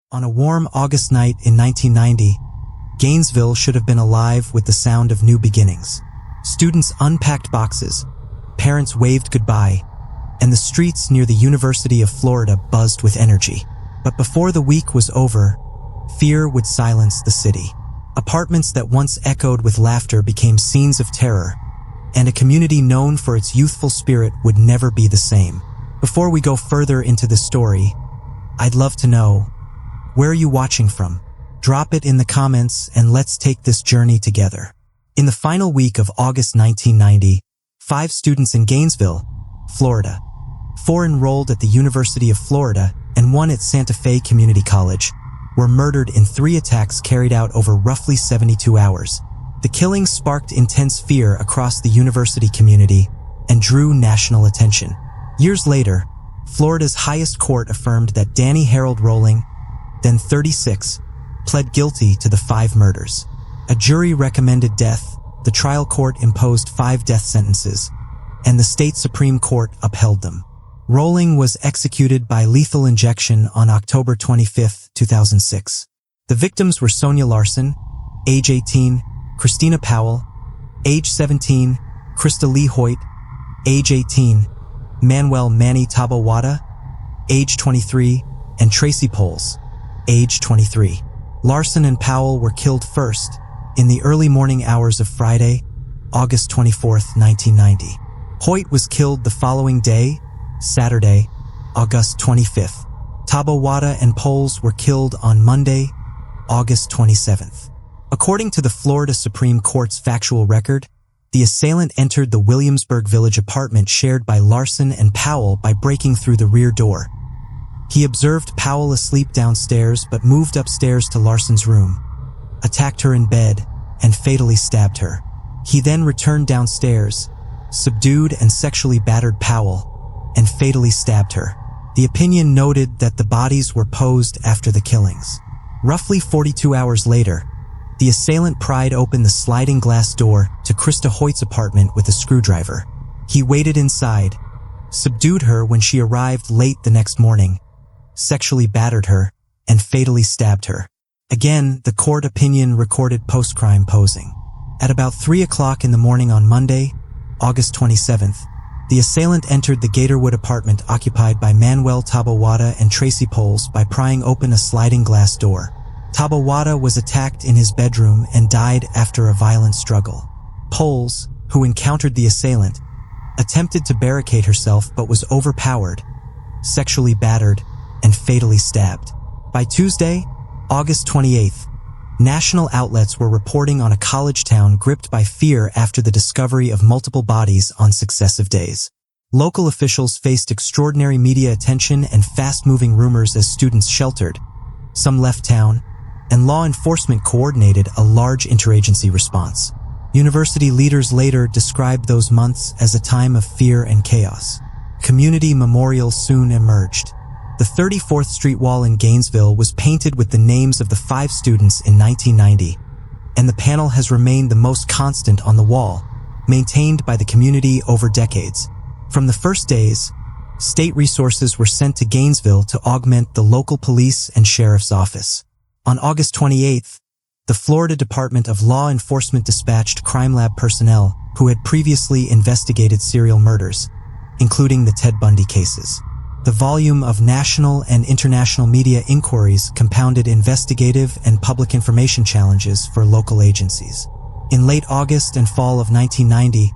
On a warm August night in 1990, Gainesville should have been alive with the sound of new beginnings. Students unpacked boxes, parents waved goodbye, and the streets near the University of Florida buzzed with energy. But before the week was over, fear would silence the city. Apartments that once echoed with laughter became scenes of terror, and a community known for its youthful spirit would never be the same. Before we go further into the story, I'd love to know, where are you watching from? Drop it in the comments and let's take this journey together. In the final week of August 1990, 5 students in Gainesville, Florida, 4 enrolled at the University of Florida and 1 at Santa Fe Community College, were murdered in 3 attacks carried out over roughly 72 hours. The killings sparked intense fear across the university community and drew national attention. Years later, Florida's highest court affirmed that Danny Harold Rolling, then 36, pled guilty to the 5 murders. A jury recommended death, the trial court imposed 5 death sentences, and the state Supreme Court upheld them. Rolling was executed by lethal injection on October 25, 2006. The victims were Sonia Larson, age 18, Christina Powell, age 17, Krista Lee Hoyt, age 18, Manuel Manny Tabawada, age 23, and Tracy Poles, age 23. Larson and Powell were killed first in the early morning hours of Friday, August 24, 1990. Hoyt was killed the following day, Saturday, August 25th. Tabawada and Poles were killed on Monday, August 27th. According to the Florida Supreme Court's factual record, the assailant entered the Williamsburg Village apartment shared by Larson and Powell by breaking through the rear door. He observed Powell asleep downstairs but moved upstairs to Larson's room, attacked her in bed, and fatally stabbed her. He then returned downstairs, subdued and sexually battered Powell, and fatally stabbed her. The opinion noted that the bodies were posed after the killings. Roughly 42 hours later, the assailant pried open the sliding glass door to Krista Hoyt's apartment with a screwdriver. He waited inside, subdued her when she arrived late the next morning, sexually battered her, and fatally stabbed her. Again, the court opinion recorded post-crime posing. At about 3 o'clock in the morning on Monday, August 27th, the assailant entered the Gatorwood apartment occupied by Manuel Tabawada and Tracy Poles by prying open a sliding glass door. Tabawada was attacked in his bedroom and died after a violent struggle. Poles, who encountered the assailant, attempted to barricade herself but was overpowered, sexually battered, and fatally stabbed. By Tuesday, August 28th, national outlets were reporting on a college town gripped by fear after the discovery of multiple bodies on successive days. Local officials faced extraordinary media attention and fast-moving rumors as students sheltered, some left town, and law enforcement coordinated a large interagency response. University leaders later described those months as a time of fear and chaos. Community memorials soon emerged. The 34th Street wall in Gainesville was painted with the names of the 5 students in 1990, and the panel has remained the most constant on the wall, maintained by the community over decades. From the first days, state resources were sent to Gainesville to augment the local police and sheriff's office. On August 28th, the Florida Department of Law Enforcement dispatched crime lab personnel who had previously investigated serial murders, including the Ted Bundy cases. The volume of national and international media inquiries compounded investigative and public information challenges for local agencies. In late August and fall of 1990,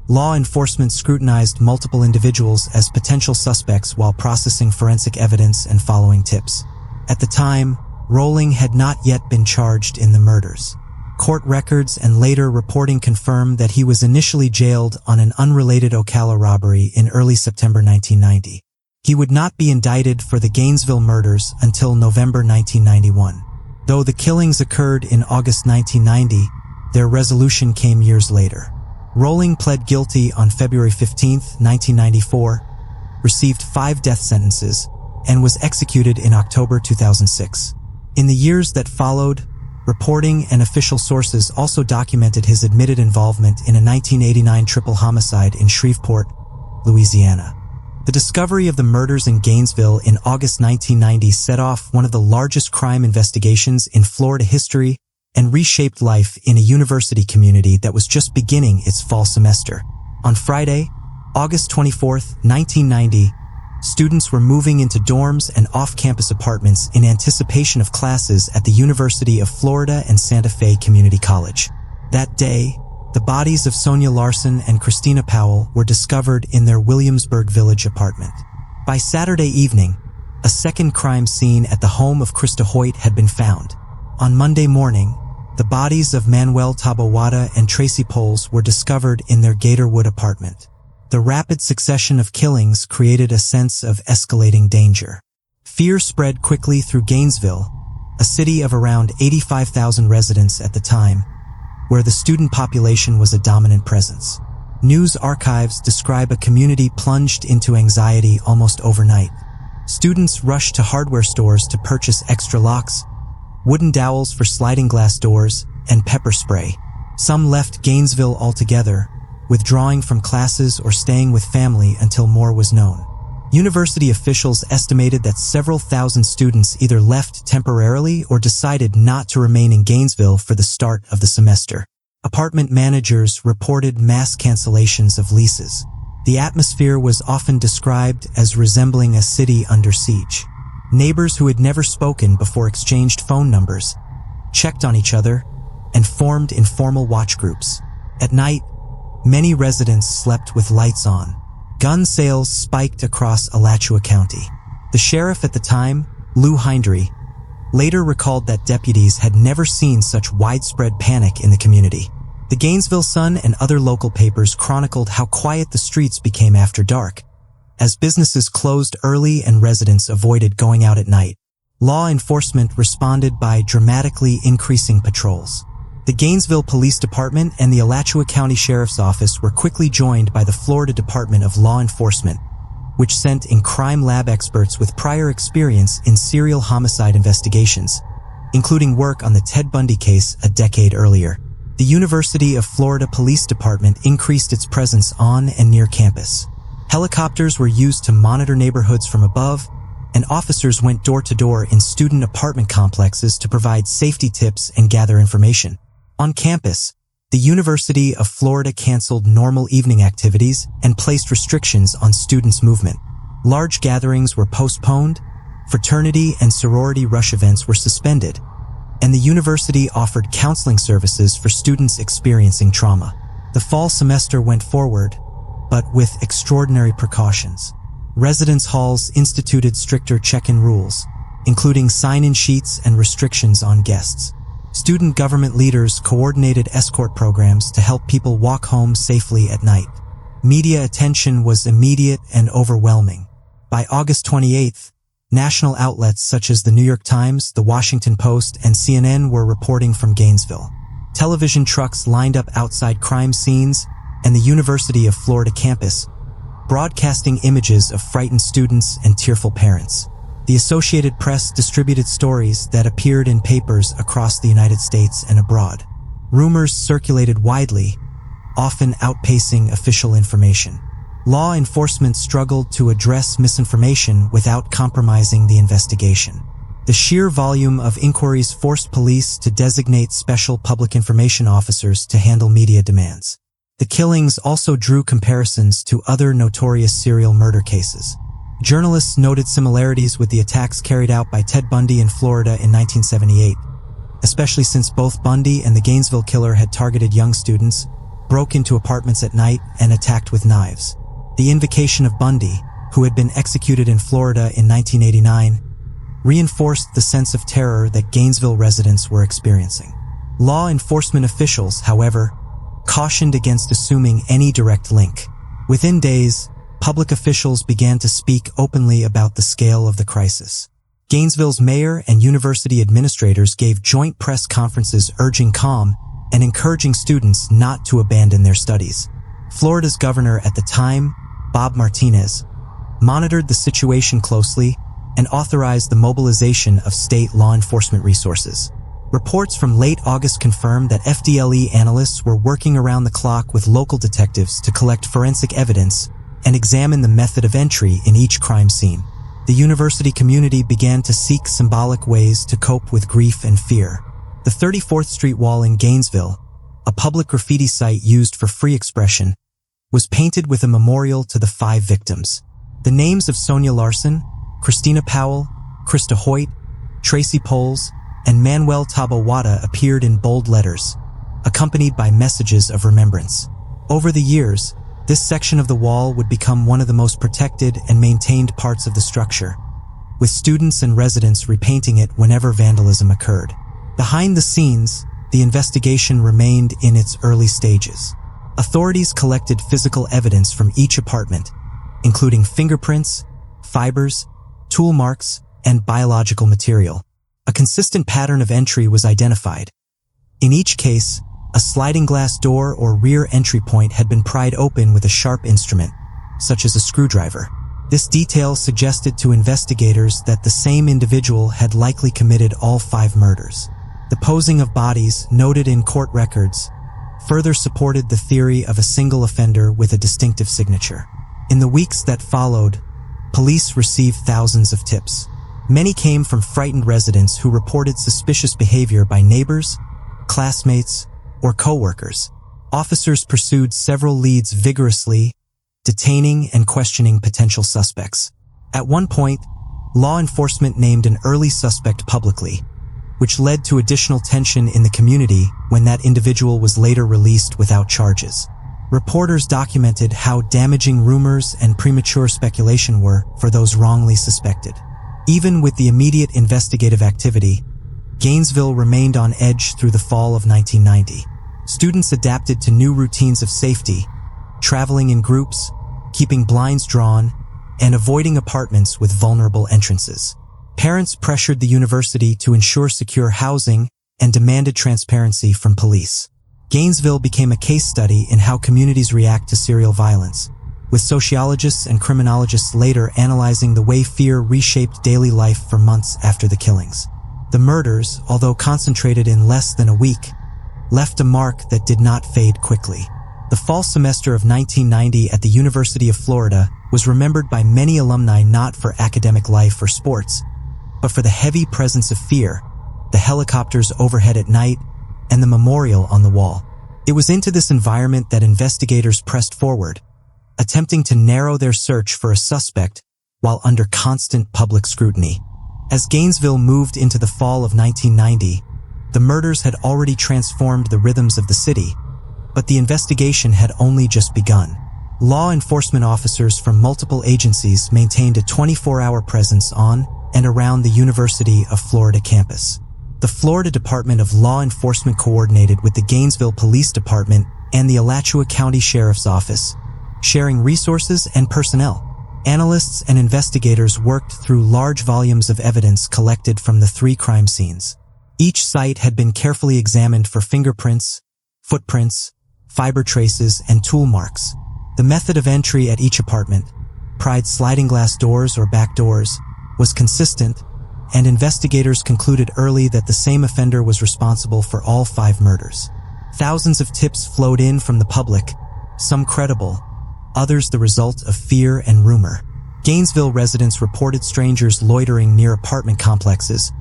law enforcement scrutinized multiple individuals as potential suspects while processing forensic evidence and following tips. At the time, Rolling had not yet been charged in the murders. Court records and later reporting confirmed that he was initially jailed on an unrelated Ocala robbery in early September 1990. He would not be indicted for the Gainesville murders until November 1991. Though the killings occurred in August 1990, their resolution came years later. Rolling pled guilty on February 15, 1994, received 5 death sentences, and was executed in October 2006. In the years that followed, reporting and official sources also documented his admitted involvement in a 1989 triple homicide in Shreveport, Louisiana. The discovery of the murders in Gainesville in August 1990 set off one of the largest crime investigations in Florida history and reshaped life in a university community that was just beginning its fall semester. On Friday, August 24, 1990, students were moving into dorms and off-campus apartments in anticipation of classes at the University of Florida and Santa Fe Community College. That day, the bodies of Sonia Larson and Christina Powell were discovered in their Williamsburg Village apartment. By Saturday evening, a second crime scene at the home of Krista Hoyt had been found. On Monday morning, the bodies of Manuel Tabawada and Tracy Poles were discovered in their Gatorwood apartment. The rapid succession of killings created a sense of escalating danger. Fear spread quickly through Gainesville, a city of around 85,000 residents at the time, where the student population was a dominant presence. News archives describe a community plunged into anxiety almost overnight. Students rushed to hardware stores to purchase extra locks, wooden dowels for sliding glass doors, and pepper spray. Some left Gainesville altogether, withdrawing from classes or staying with family until more was known. University officials estimated that several thousand students either left temporarily or decided not to remain in Gainesville for the start of the semester. Apartment managers reported mass cancellations of leases. The atmosphere was often described as resembling a city under siege. Neighbors who had never spoken before exchanged phone numbers, checked on each other, and formed informal watch groups. At night, many residents slept with lights on. Gun sales spiked across Alachua County. The sheriff at the time, Lou Hindry, later recalled that deputies had never seen such widespread panic in the community. The Gainesville Sun and other local papers chronicled how quiet the streets became after dark, as businesses closed early and residents avoided going out at night. Law enforcement responded by dramatically increasing patrols. The Gainesville Police Department and the Alachua County Sheriff's Office were quickly joined by the Florida Department of Law Enforcement, which sent in crime lab experts with prior experience in serial homicide investigations, including work on the Ted Bundy case a decade earlier. The University of Florida Police Department increased its presence on and near campus. Helicopters were used to monitor neighborhoods from above, and officers went door to door in student apartment complexes to provide safety tips and gather information. On campus, the University of Florida canceled normal evening activities and placed restrictions on students' movement. Large gatherings were postponed, fraternity and sorority rush events were suspended, and the university offered counseling services for students experiencing trauma. The fall semester went forward, but with extraordinary precautions. Residence halls instituted stricter check-in rules, including sign-in sheets and restrictions on guests. Student government leaders coordinated escort programs to help people walk home safely at night. Media attention was immediate and overwhelming. By August 28th, national outlets such as the New York Times, the Washington Post, and CNN were reporting from Gainesville. Television trucks lined up outside crime scenes and the University of Florida campus, broadcasting images of frightened students and tearful parents. The Associated Press distributed stories that appeared in papers across the United States and abroad. Rumors circulated widely, often outpacing official information. Law enforcement struggled to address misinformation without compromising the investigation. The sheer volume of inquiries forced police to designate special public information officers to handle media demands. The killings also drew comparisons to other notorious serial murder cases. Journalists noted similarities with the attacks carried out by Ted Bundy in Florida in 1978, especially since both Bundy and the Gainesville killer had targeted young students, broke into apartments at night, and attacked with knives. The invocation of Bundy, who had been executed in Florida in 1989, reinforced the sense of terror that Gainesville residents were experiencing. Law enforcement officials, however, cautioned against assuming any direct link. Within days, public officials began to speak openly about the scale of the crisis. Gainesville's mayor and university administrators gave joint press conferences urging calm and encouraging students not to abandon their studies. Florida's governor at the time, Bob Martinez, monitored the situation closely and authorized the mobilization of state law enforcement resources. Reports from late August confirmed that FDLE analysts were working around the clock with local detectives to collect forensic evidence and examine the method of entry in each crime scene. The university community began to seek symbolic ways to cope with grief and fear. The 34th Street wall in Gainesville, a public graffiti site used for free expression, was painted with a memorial to the 5 victims. The names of Sonia Larson, Christina Powell, Krista Hoyt, Tracy Poles, and Manuel Tabawada appeared in bold letters, accompanied by messages of remembrance. Over the years, this section of the wall would become one of the most protected and maintained parts of the structure, with students and residents repainting it whenever vandalism occurred. Behind the scenes, the investigation remained in its early stages. Authorities collected physical evidence from each apartment, including fingerprints, fibers, tool marks, and biological material. A consistent pattern of entry was identified. In each case, a sliding glass door or rear entry point had been pried open with a sharp instrument, such as a screwdriver. This detail suggested to investigators that the same individual had likely committed all 5 murders. The posing of bodies, noted in court records, further supported the theory of a single offender with a distinctive signature. In the weeks that followed, police received thousands of tips. Many came from frightened residents who reported suspicious behavior by neighbors, classmates, or co-workers. Officers pursued several leads vigorously, detaining and questioning potential suspects. At one point, law enforcement named an early suspect publicly, which led to additional tension in the community when that individual was later released without charges. Reporters documented how damaging rumors and premature speculation were for those wrongly suspected. Even with the immediate investigative activity, Gainesville remained on edge through the fall of 1990. Students adapted to new routines of safety, traveling in groups, keeping blinds drawn, and avoiding apartments with vulnerable entrances. Parents pressured the university to ensure secure housing and demanded transparency from police. Gainesville became a case study in how communities react to serial violence, with sociologists and criminologists later analyzing the way fear reshaped daily life for months after the killings. The murders, although concentrated in less than a week, left a mark that did not fade quickly. The fall semester of 1990 at the University of Florida was remembered by many alumni not for academic life or sports, but for the heavy presence of fear, the helicopters overhead at night, and the memorial on the wall. It was into this environment that investigators pressed forward, attempting to narrow their search for a suspect while under constant public scrutiny. As Gainesville moved into the fall of 1990, the murders had already transformed the rhythms of the city, but the investigation had only just begun. Law enforcement officers from multiple agencies maintained a 24-hour presence on and around the University of Florida campus. The Florida Department of Law Enforcement coordinated with the Gainesville Police Department and the Alachua County Sheriff's Office, sharing resources and personnel. Analysts and investigators worked through large volumes of evidence collected from the 3 crime scenes. Each site had been carefully examined for fingerprints, footprints, fiber traces, and tool marks. The method of entry at each apartment, pried sliding glass doors or back doors, was consistent, and investigators concluded early that the same offender was responsible for all 5 murders. Thousands of tips flowed in from the public, some credible, others the result of fear and rumor. Gainesville residents reported strangers loitering near apartment complexes,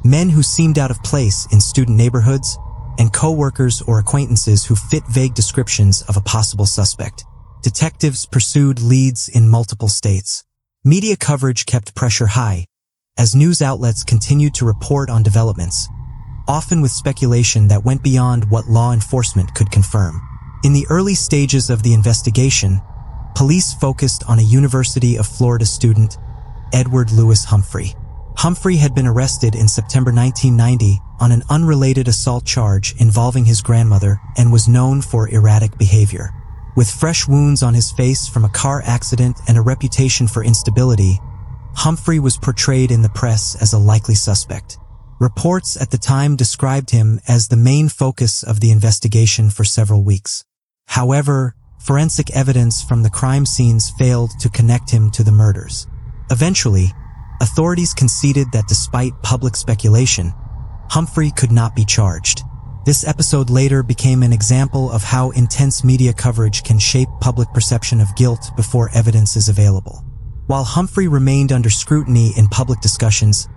men who seemed out of place in student neighborhoods, and co-workers or acquaintances who fit vague descriptions of a possible suspect. Detectives pursued leads in multiple states. Media coverage kept pressure high, as news outlets continued to report on developments, often with speculation that went beyond what law enforcement could confirm. In the early stages of the investigation, police focused on a University of Florida student, Edward Lewis Humphrey. Humphrey had been arrested in September 1990 on an unrelated assault charge involving his grandmother and was known for erratic behavior. With fresh wounds on his face from a car accident and a reputation for instability, Humphrey was portrayed in the press as a likely suspect. Reports at the time described him as the main focus of the investigation for several weeks. However, forensic evidence from the crime scenes failed to connect him to the murders. Eventually, authorities conceded that despite public speculation, Humphrey could not be charged. This episode later became an example of how intense media coverage can shape public perception of guilt before evidence is available. While Humphrey remained under scrutiny in public discussions,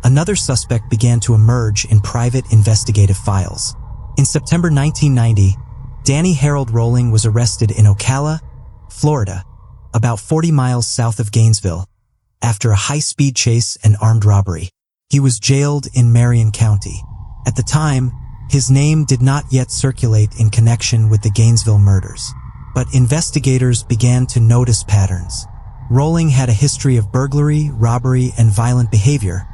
another suspect began to emerge in private investigative files. In September 1990, Danny Harold Rolling was arrested in Ocala, Florida, about 40 miles south of Gainesville, after a high-speed chase and armed robbery. He was jailed in Marion County. At the time, his name did not yet circulate in connection with the Gainesville murders, but investigators began to notice patterns. Rolling had a history of burglary, robbery, and violent behavior,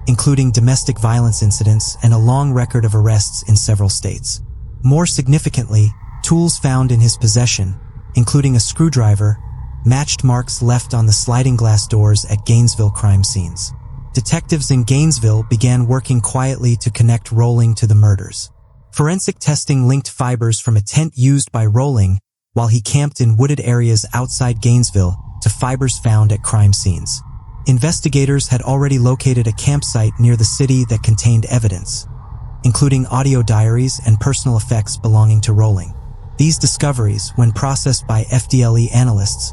including domestic violence incidents and a long record of arrests in several states. More significantly, tools found in his possession, including a screwdriver, matched marks left on the sliding glass doors at Gainesville crime scenes. Detectives in Gainesville began working quietly to connect Rolling to the murders. Forensic testing linked fibers from a tent used by Rolling while he camped in wooded areas outside Gainesville to fibers found at crime scenes. Investigators had already located a campsite near the city that contained evidence, including audio diaries and personal effects belonging to Rolling. These discoveries, when processed by FDLE analysts,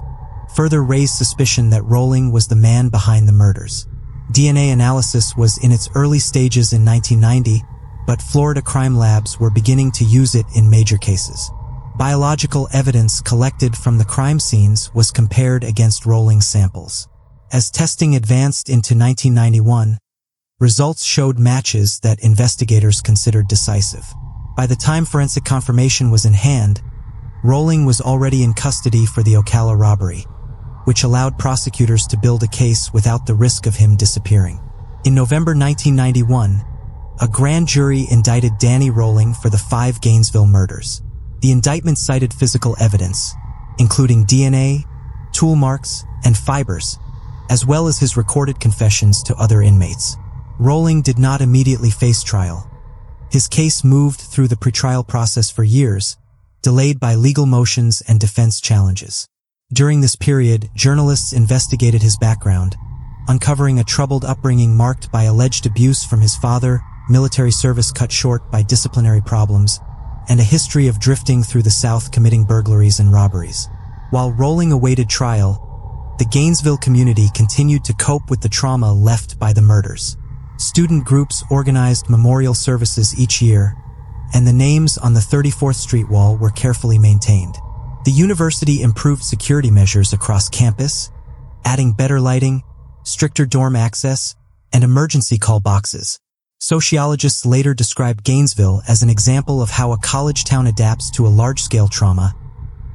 further raised suspicion that Rolling was the man behind the murders. DNA analysis was in its early stages in 1990, but Florida crime labs were beginning to use it in major cases. Biological evidence collected from the crime scenes was compared against Rolling's samples. As testing advanced into 1991, results showed matches that investigators considered decisive. By the time forensic confirmation was in hand, Rolling was already in custody for the Ocala robbery, which allowed prosecutors to build a case without the risk of him disappearing. In November 1991, a grand jury indicted Danny Rolling for the 5 Gainesville murders. The indictment cited physical evidence, including DNA, tool marks, and fibers, as well as his recorded confessions to other inmates. Rolling did not immediately face trial. His case moved through the pretrial process for years, delayed by legal motions and defense challenges. During this period, journalists investigated his background, uncovering a troubled upbringing marked by alleged abuse from his father, military service cut short by disciplinary problems, and a history of drifting through the South committing burglaries and robberies. While Rolling awaited trial, the Gainesville community continued to cope with the trauma left by the murders. Student groups organized memorial services each year, and the names on the 34th Street wall were carefully maintained. The university improved security measures across campus, adding better lighting, stricter dorm access, and emergency call boxes. Sociologists later described Gainesville as an example of how a college town adapts to a large-scale trauma,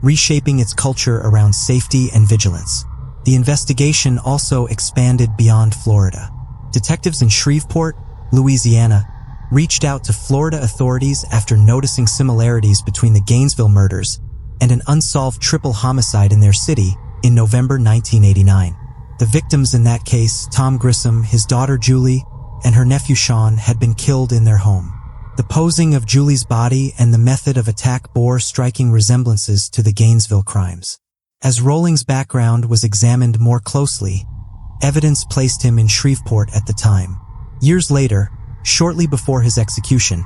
reshaping its culture around safety and vigilance. The investigation also expanded beyond Florida. Detectives in Shreveport, Louisiana, reached out to Florida authorities after noticing similarities between the Gainesville murders and an unsolved triple homicide in their city in November 1989. The victims in that case, Tom Grissom, his daughter Julie, and her nephew Sean, had been killed in their home. The posing of Julie's body and the method of attack bore striking resemblances to the Gainesville crimes. As Rolling's background was examined more closely, evidence placed him in Shreveport at the time. Years later, shortly before his execution,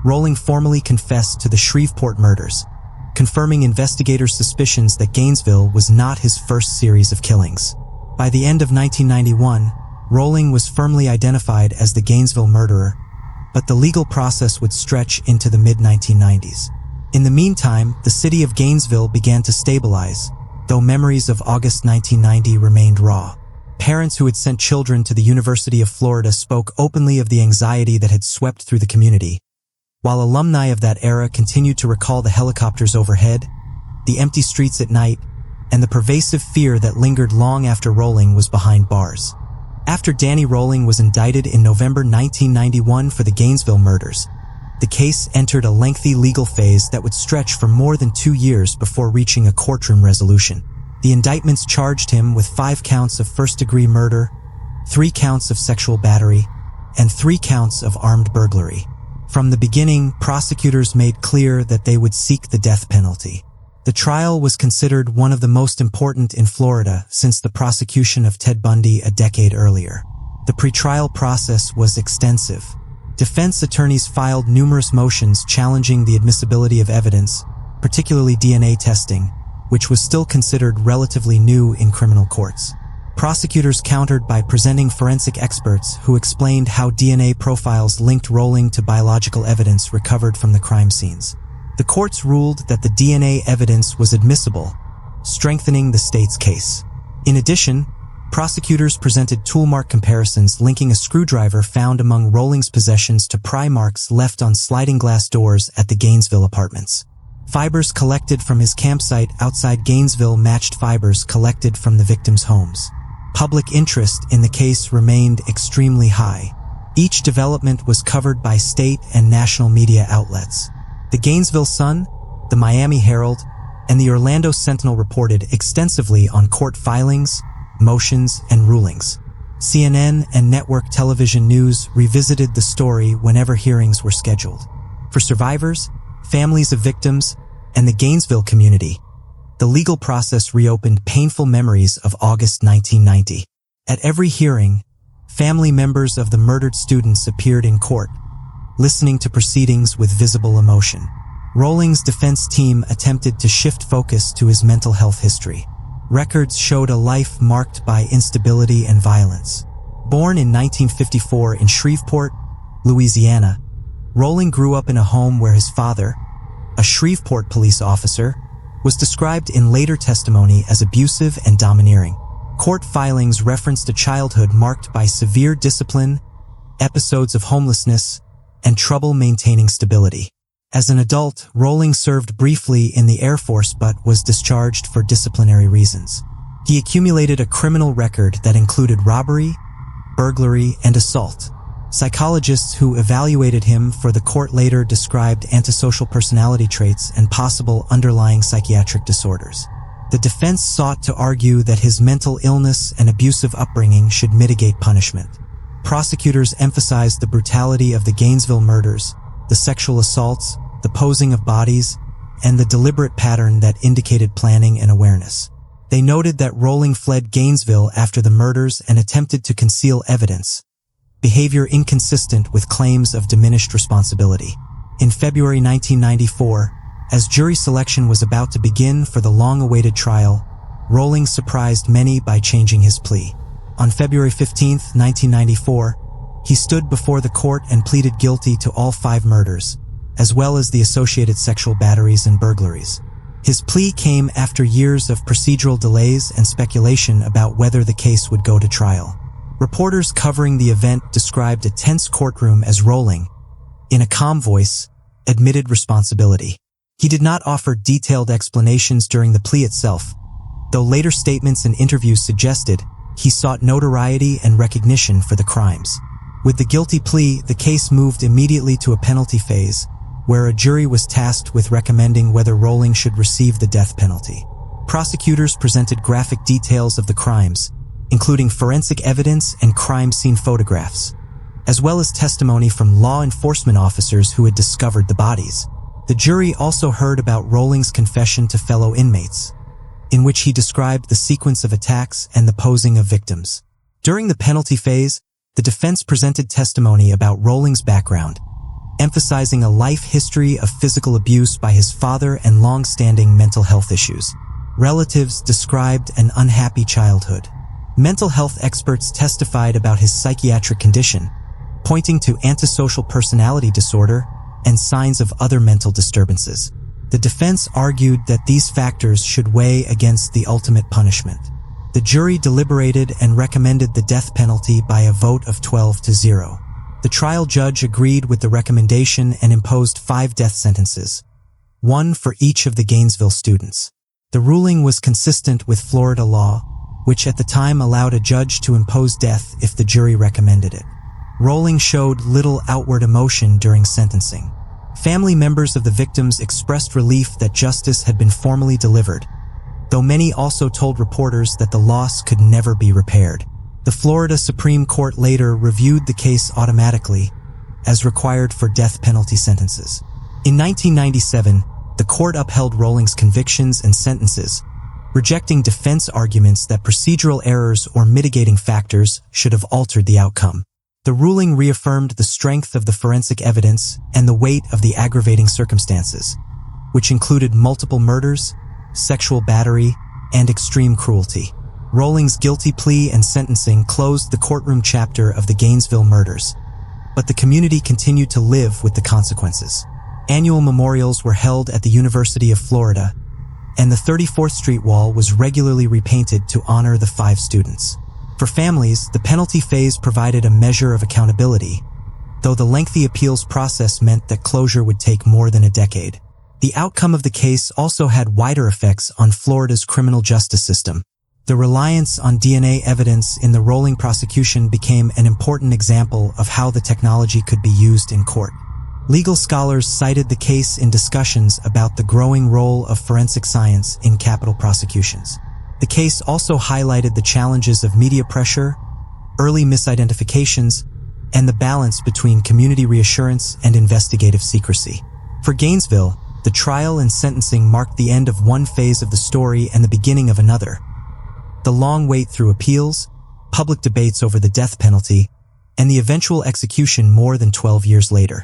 Rolling formally confessed to the Shreveport murders, confirming investigators' suspicions that Gainesville was not his first series of killings. By the end of 1991, Rolling was firmly identified as the Gainesville murderer, but the legal process would stretch into the mid-1990s. In the meantime, the city of Gainesville began to stabilize, though memories of August 1990 remained raw. Parents who had sent children to the University of Florida spoke openly of the anxiety that had swept through the community, while alumni of that era continued to recall the helicopters overhead, the empty streets at night, and the pervasive fear that lingered long after Rolling was behind bars. After Danny Rolling was indicted in November 1991 for the Gainesville murders, the case entered a lengthy legal phase that would stretch for more than 2 years before reaching a courtroom resolution. The indictments charged him with 5 counts of first-degree murder, 3 counts of sexual battery, and 3 counts of armed burglary. From the beginning, prosecutors made clear that they would seek the death penalty. The trial was considered one of the most important in Florida since the prosecution of Ted Bundy a decade earlier. The pretrial process was extensive. Defense attorneys filed numerous motions challenging the admissibility of evidence, particularly DNA testing, which was still considered relatively new in criminal courts. Prosecutors countered by presenting forensic experts who explained how DNA profiles linked Rowling to biological evidence recovered from the crime scenes. The courts ruled that the DNA evidence was admissible, strengthening the state's case. In addition, prosecutors presented tool mark comparisons linking a screwdriver found among Rowling's possessions to pry marks left on sliding glass doors at the Gainesville apartments. Fibers collected from his campsite outside Gainesville matched fibers collected from the victims' homes. Public interest in the case remained extremely high. Each development was covered by state and national media outlets. The Gainesville Sun, the Miami Herald, and the Orlando Sentinel reported extensively on court filings, motions, and rulings. CNN and network television news revisited the story whenever hearings were scheduled. For survivors, families of victims, and the Gainesville community, the legal process reopened painful memories of August 1990. At every hearing, family members of the murdered students appeared in court, listening to proceedings with visible emotion. Rowling's defense team attempted to shift focus to his mental health history. Records showed a life marked by instability and violence. Born in 1954 in Shreveport, Louisiana, Rowling grew up in a home where his father, a Shreveport police officer, was described in later testimony as abusive and domineering. Court filings referenced a childhood marked by severe discipline, episodes of homelessness, and trouble maintaining stability. As an adult, Rowling served briefly in the Air Force but was discharged for disciplinary reasons. He accumulated a criminal record that included robbery, burglary, and assault. Psychologists who evaluated him for the court later described antisocial personality traits and possible underlying psychiatric disorders. The defense sought to argue that his mental illness and abusive upbringing should mitigate punishment. Prosecutors emphasized the brutality of the Gainesville murders, the sexual assaults, the posing of bodies, and the deliberate pattern that indicated planning and awareness. They noted that Rowling fled Gainesville after the murders and attempted to conceal evidence, behavior inconsistent with claims of diminished responsibility. In February 1994, as jury selection was about to begin for the long-awaited trial, Rowling surprised many by changing his plea. On February 15, 1994, he stood before the court and pleaded guilty to all 5 murders, as well as the associated sexual batteries and burglaries. His plea came after years of procedural delays and speculation about whether the case would go to trial. Reporters covering the event described a tense courtroom as Rowling, in a calm voice, admitted responsibility. He did not offer detailed explanations during the plea itself, though later statements and interviews suggested he sought notoriety and recognition for the crimes. With the guilty plea, the case moved immediately to a penalty phase, where a jury was tasked with recommending whether Rowling should receive the death penalty. Prosecutors presented graphic details of the crimes, including forensic evidence and crime scene photographs, as well as testimony from law enforcement officers who had discovered the bodies. The jury also heard about Rowling's confession to fellow inmates, in which he described the sequence of attacks and the posing of victims. During the penalty phase, the defense presented testimony about Rowling's background, emphasizing a life history of physical abuse by his father and long-standing mental health issues. Relatives described an unhappy childhood. Mental health experts testified about his psychiatric condition, pointing to antisocial personality disorder and signs of other mental disturbances. The defense argued that these factors should weigh against the ultimate punishment. The jury deliberated and recommended the death penalty by a vote of 12-0. The trial judge agreed with the recommendation and imposed 5 death sentences, 1 for each of the Gainesville students. The ruling was consistent with Florida law, which at the time allowed a judge to impose death if the jury recommended it. Rowling showed little outward emotion during sentencing. Family members of the victims expressed relief that justice had been formally delivered, though many also told reporters that the loss could never be repaired. The Florida Supreme Court later reviewed the case automatically, as required for death penalty sentences. In 1997, the court upheld Rowling's convictions and sentences, rejecting defense arguments that procedural errors or mitigating factors should have altered the outcome. The ruling reaffirmed the strength of the forensic evidence and the weight of the aggravating circumstances, which included multiple murders, sexual battery, and extreme cruelty. Rowling's guilty plea and sentencing closed the courtroom chapter of the Gainesville murders, but the community continued to live with the consequences. Annual memorials were held at the University of Florida, and the 34th Street wall was regularly repainted to honor the 5 students. For families, the penalty phase provided a measure of accountability, though the lengthy appeals process meant that closure would take more than a decade. The outcome of the case also had wider effects on Florida's criminal justice system. The reliance on DNA evidence in the Rowling prosecution became an important example of how the technology could be used in court. Legal scholars cited the case in discussions about the growing role of forensic science in capital prosecutions. The case also highlighted the challenges of media pressure, early misidentifications, and the balance between community reassurance and investigative secrecy. For Gainesville, the trial and sentencing marked the end of one phase of the story and the beginning of another. The long wait through appeals, public debates over the death penalty, and the eventual execution more than 12 years later.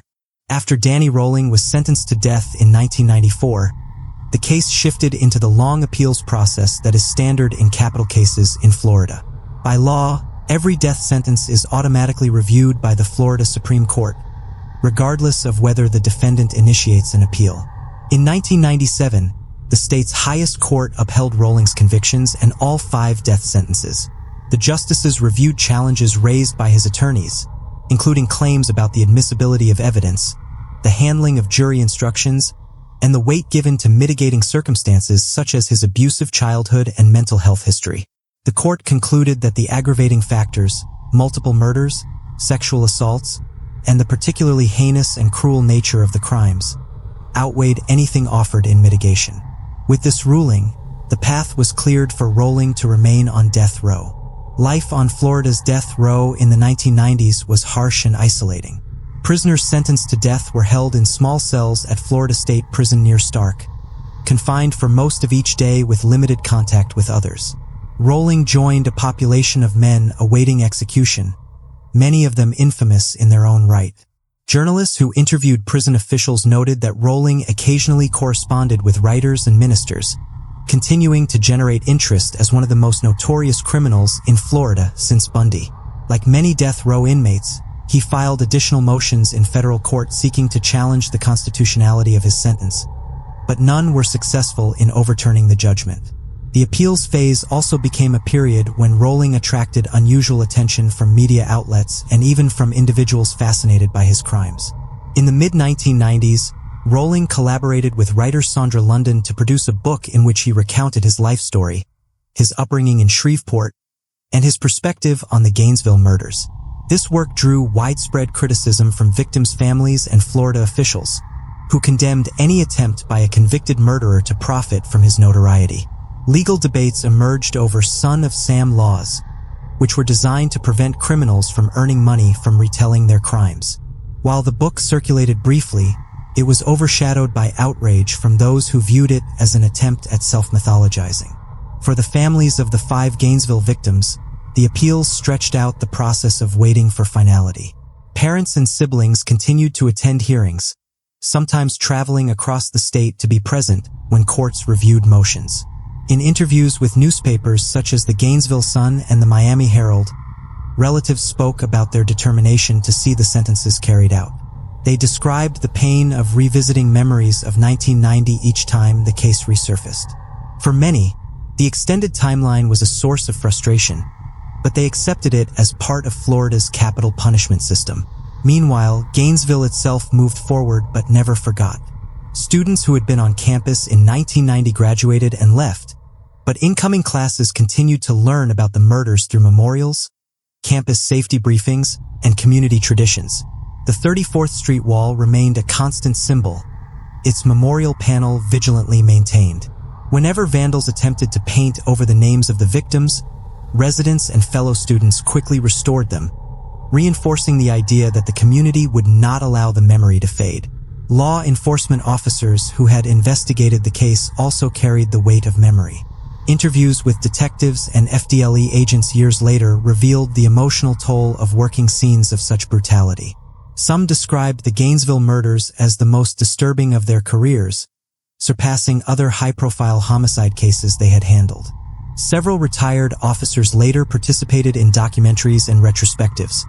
After Danny Rowling was sentenced to death in 1994, the case shifted into the long appeals process that is standard in capital cases in Florida. By law, every death sentence is automatically reviewed by the Florida Supreme Court, regardless of whether the defendant initiates an appeal. In 1997, the state's highest court upheld Rowling's convictions and all 5 death sentences. The justices reviewed challenges raised by his attorneys, including claims about the admissibility of evidence, the handling of jury instructions, and the weight given to mitigating circumstances such as his abusive childhood and mental health history. The court concluded that the aggravating factors, multiple murders, sexual assaults, and the particularly heinous and cruel nature of the crimes, outweighed anything offered in mitigation. With this ruling, the path was cleared for Rowling to remain on death row. Life on Florida's death row in the 1990s was harsh and isolating. Prisoners sentenced to death were held in small cells at Florida State Prison near Stark, confined for most of each day with limited contact with others. Rowling joined a population of men awaiting execution, many of them infamous in their own right. Journalists who interviewed prison officials noted that Rowling occasionally corresponded with writers and ministers, continuing to generate interest as one of the most notorious criminals in Florida since Bundy. Like many death row inmates, he filed additional motions in federal court seeking to challenge the constitutionality of his sentence, but none were successful in overturning the judgment. The appeals phase also became a period when Rowling attracted unusual attention from media outlets and even from individuals fascinated by his crimes. In the mid-1990s, Rowling collaborated with writer Sandra London to produce a book in which he recounted his life story, his upbringing in Shreveport, and his perspective on the Gainesville murders. This work drew widespread criticism from victims' families and Florida officials, who condemned any attempt by a convicted murderer to profit from his notoriety. Legal debates emerged over Son of Sam laws, which were designed to prevent criminals from earning money from retelling their crimes. While the book circulated briefly, it was overshadowed by outrage from those who viewed it as an attempt at self-mythologizing. For the families of the 5 Gainesville victims, the appeals stretched out the process of waiting for finality. Parents and siblings continued to attend hearings, sometimes traveling across the state to be present when courts reviewed motions. In interviews with newspapers such as the Gainesville Sun and the Miami Herald, relatives spoke about their determination to see the sentences carried out. They described the pain of revisiting memories of 1990 each time the case resurfaced. For many, the extended timeline was a source of frustration, but they accepted it as part of Florida's capital punishment system. Meanwhile, Gainesville itself moved forward but never forgot. Students who had been on campus in 1990 graduated and left, but incoming classes continued to learn about the murders through memorials, campus safety briefings, and community traditions. The 34th Street wall remained a constant symbol, its memorial panel vigilantly maintained. Whenever vandals attempted to paint over the names of the victims, residents and fellow students quickly restored them, reinforcing the idea that the community would not allow the memory to fade. Law enforcement officers who had investigated the case also carried the weight of memory. Interviews with detectives and FDLE agents years later revealed the emotional toll of working scenes of such brutality. Some described the Gainesville murders as the most disturbing of their careers, surpassing other high-profile homicide cases they had handled. Several retired officers later participated in documentaries and retrospectives,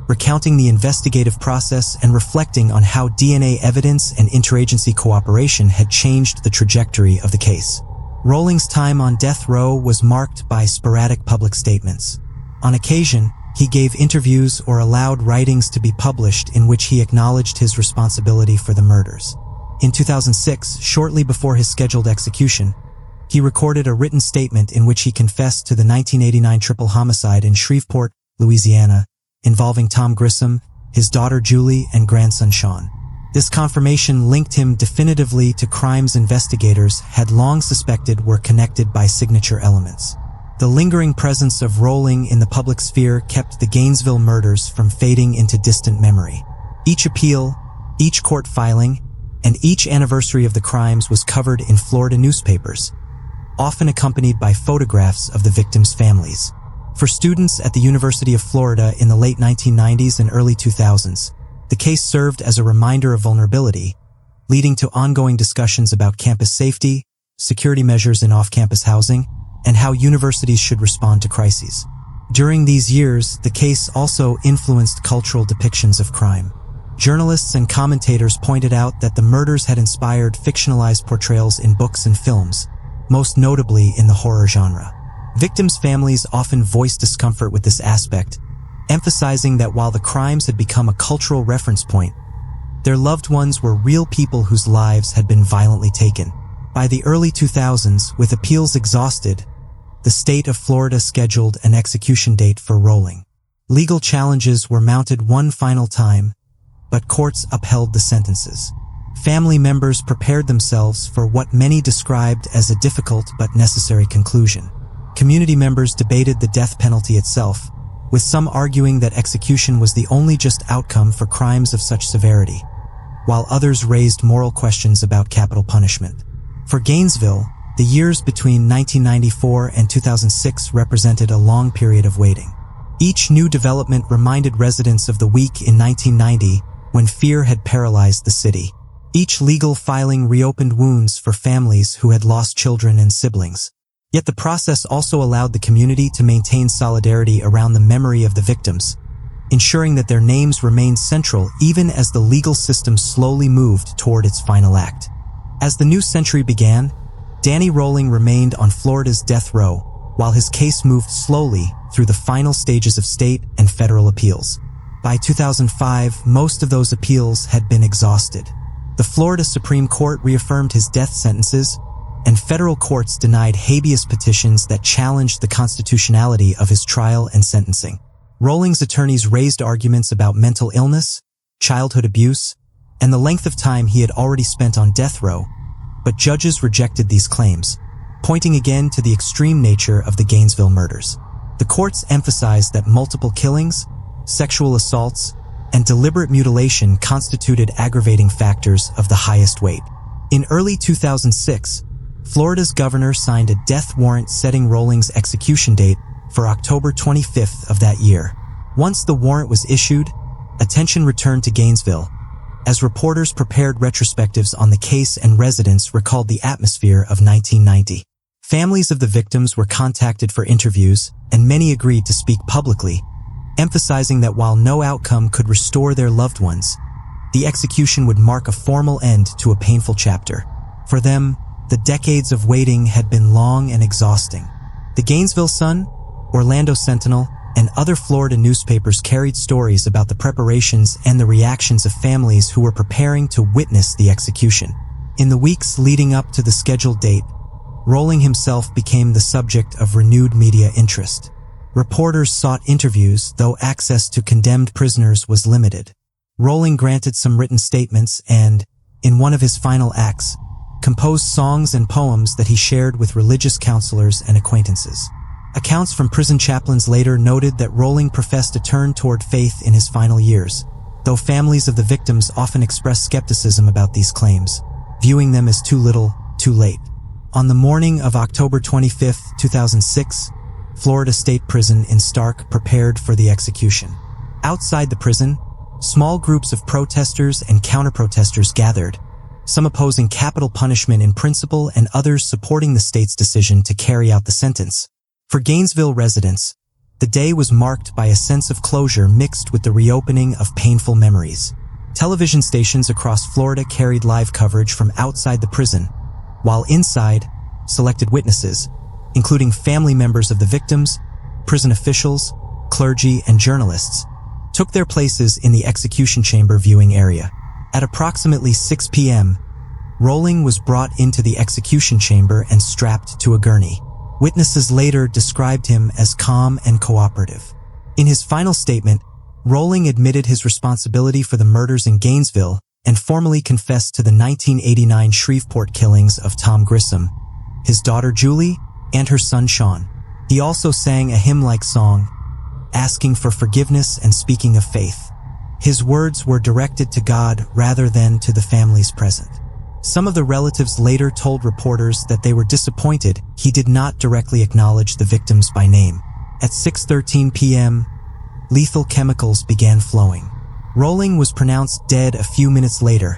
recounting the investigative process and reflecting on how DNA evidence and interagency cooperation had changed the trajectory of the case. Rolling's time on death row was marked by sporadic public statements. On occasion, he gave interviews or allowed writings to be published in which he acknowledged his responsibility for the murders. In 2006, shortly before his scheduled execution, he recorded a written statement in which he confessed to the 1989 triple homicide in Shreveport, Louisiana, involving Tom Grissom, his daughter Julie, and grandson Sean. This confirmation linked him definitively to crimes investigators had long suspected were connected by signature elements. The lingering presence of Rolling in the public sphere kept the Gainesville murders from fading into distant memory. Each appeal, each court filing, and each anniversary of the crimes was covered in Florida newspapers, often accompanied by photographs of the victims' families. For students at the University of Florida in the late 1990s and early 2000s, the case served as a reminder of vulnerability, leading to ongoing discussions about campus safety, security measures in off-campus housing, and how universities should respond to crises. During these years, the case also influenced cultural depictions of crime. Journalists and commentators pointed out that the murders had inspired fictionalized portrayals in books and films, most notably in the horror genre. Victims' families often voiced discomfort with this aspect, emphasizing that while the crimes had become a cultural reference point, their loved ones were real people whose lives had been violently taken. By the early 2000s, with appeals exhausted, the state of Florida scheduled an execution date for Rolling. Legal challenges were mounted one final time, but courts upheld the sentences. Family members prepared themselves for what many described as a difficult but necessary conclusion. Community members debated the death penalty itself, with some arguing that execution was the only just outcome for crimes of such severity, while others raised moral questions about capital punishment. For Gainesville, the years between 1994 and 2006 represented a long period of waiting. Each new development reminded residents of the week in 1990 when fear had paralyzed the city. Each legal filing reopened wounds for families who had lost children and siblings. Yet the process also allowed the community to maintain solidarity around the memory of the victims, ensuring that their names remained central even as the legal system slowly moved toward its final act. As the new century began, Danny Rolling remained on Florida's death row, while his case moved slowly through the final stages of state and federal appeals. By 2005, most of those appeals had been exhausted. The Florida Supreme Court reaffirmed his death sentences, and federal courts denied habeas petitions that challenged the constitutionality of his trial and sentencing. Rolling's attorneys raised arguments about mental illness, childhood abuse, and the length of time he had already spent on death row, but judges rejected these claims, pointing again to the extreme nature of the Gainesville murders. The courts emphasized that multiple killings, sexual assaults, and deliberate mutilation constituted aggravating factors of the highest weight. In early 2006, Florida's governor signed a death warrant setting Rolling's execution date for October 25th of that year. Once the warrant was issued, attention returned to Gainesville, as reporters prepared retrospectives on the case and residents recalled the atmosphere of 1990. Families of the victims were contacted for interviews, and many agreed to speak publicly, emphasizing that while no outcome could restore their loved ones, the execution would mark a formal end to a painful chapter. For them, the decades of waiting had been long and exhausting. The Gainesville Sun, Orlando Sentinel, and other Florida newspapers carried stories about the preparations and the reactions of families who were preparing to witness the execution. In the weeks leading up to the scheduled date, Rolling himself became the subject of renewed media interest. Reporters sought interviews, though access to condemned prisoners was limited. Rolling granted some written statements and, in one of his final acts, composed songs and poems that he shared with religious counselors and acquaintances. Accounts from prison chaplains later noted that Rolling professed a turn toward faith in his final years, though families of the victims often expressed skepticism about these claims, viewing them as too little, too late. On the morning of October 25, 2006, Florida State Prison in Stark prepared for the execution. Outside the prison, small groups of protesters and counter-protesters gathered, some opposing capital punishment in principle and others supporting the state's decision to carry out the sentence. For Gainesville residents, the day was marked by a sense of closure mixed with the reopening of painful memories. Television stations across Florida carried live coverage from outside the prison, while inside, selected witnesses, including family members of the victims, prison officials, clergy, and journalists, took their places in the execution chamber viewing area. At approximately 6 p.m., Rolling was brought into the execution chamber and strapped to a gurney. Witnesses later described him as calm and cooperative. In his final statement, Rolling admitted his responsibility for the murders in Gainesville and formally confessed to the 1989 Shreveport killings of Tom Grissom, his daughter Julie, and her son Sean. He also sang a hymn-like song, asking for forgiveness and speaking of faith. His words were directed to God rather than to the families present. Some of the relatives later told reporters that they were disappointed he did not directly acknowledge the victims by name. At 6:13 p.m., lethal chemicals began flowing. Rolling was pronounced dead a few minutes later,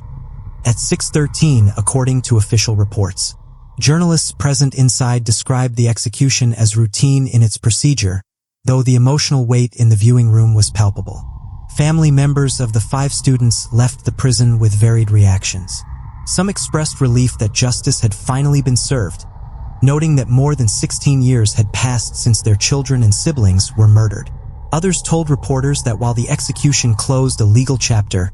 at 6:13 according to official reports. Journalists present inside described the execution as routine in its procedure, though the emotional weight in the viewing room was palpable. Family members of the 5 students left the prison with varied reactions. Some expressed relief that justice had finally been served, noting that more than 16 years had passed since their children and siblings were murdered. Others told reporters that while the execution closed a legal chapter,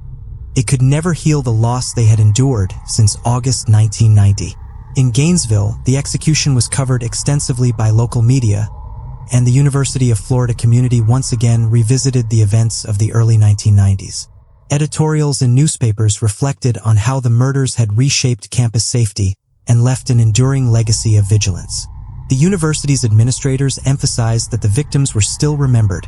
it could never heal the loss they had endured since August 1990. In Gainesville, the execution was covered extensively by local media, and the University of Florida community once again revisited the events of the early 1990s. Editorials in newspapers reflected on how the murders had reshaped campus safety and left an enduring legacy of vigilance. The university's administrators emphasized that the victims were still remembered,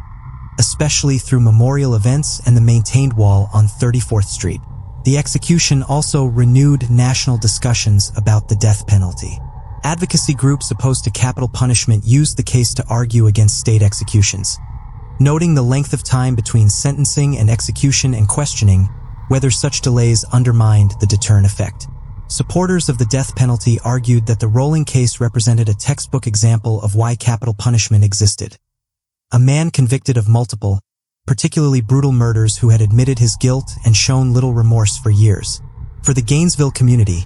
especially through memorial events and the maintained wall on 34th Street. The execution also renewed national discussions about the death penalty. Advocacy groups opposed to capital punishment used the case to argue against state executions, noting the length of time between sentencing and execution and questioning whether such delays undermined the deterrent effect. Supporters of the death penalty argued that the Rolling case represented a textbook example of why capital punishment existed. A man convicted of multiple, particularly brutal murders who had admitted his guilt and shown little remorse for years. For the Gainesville community,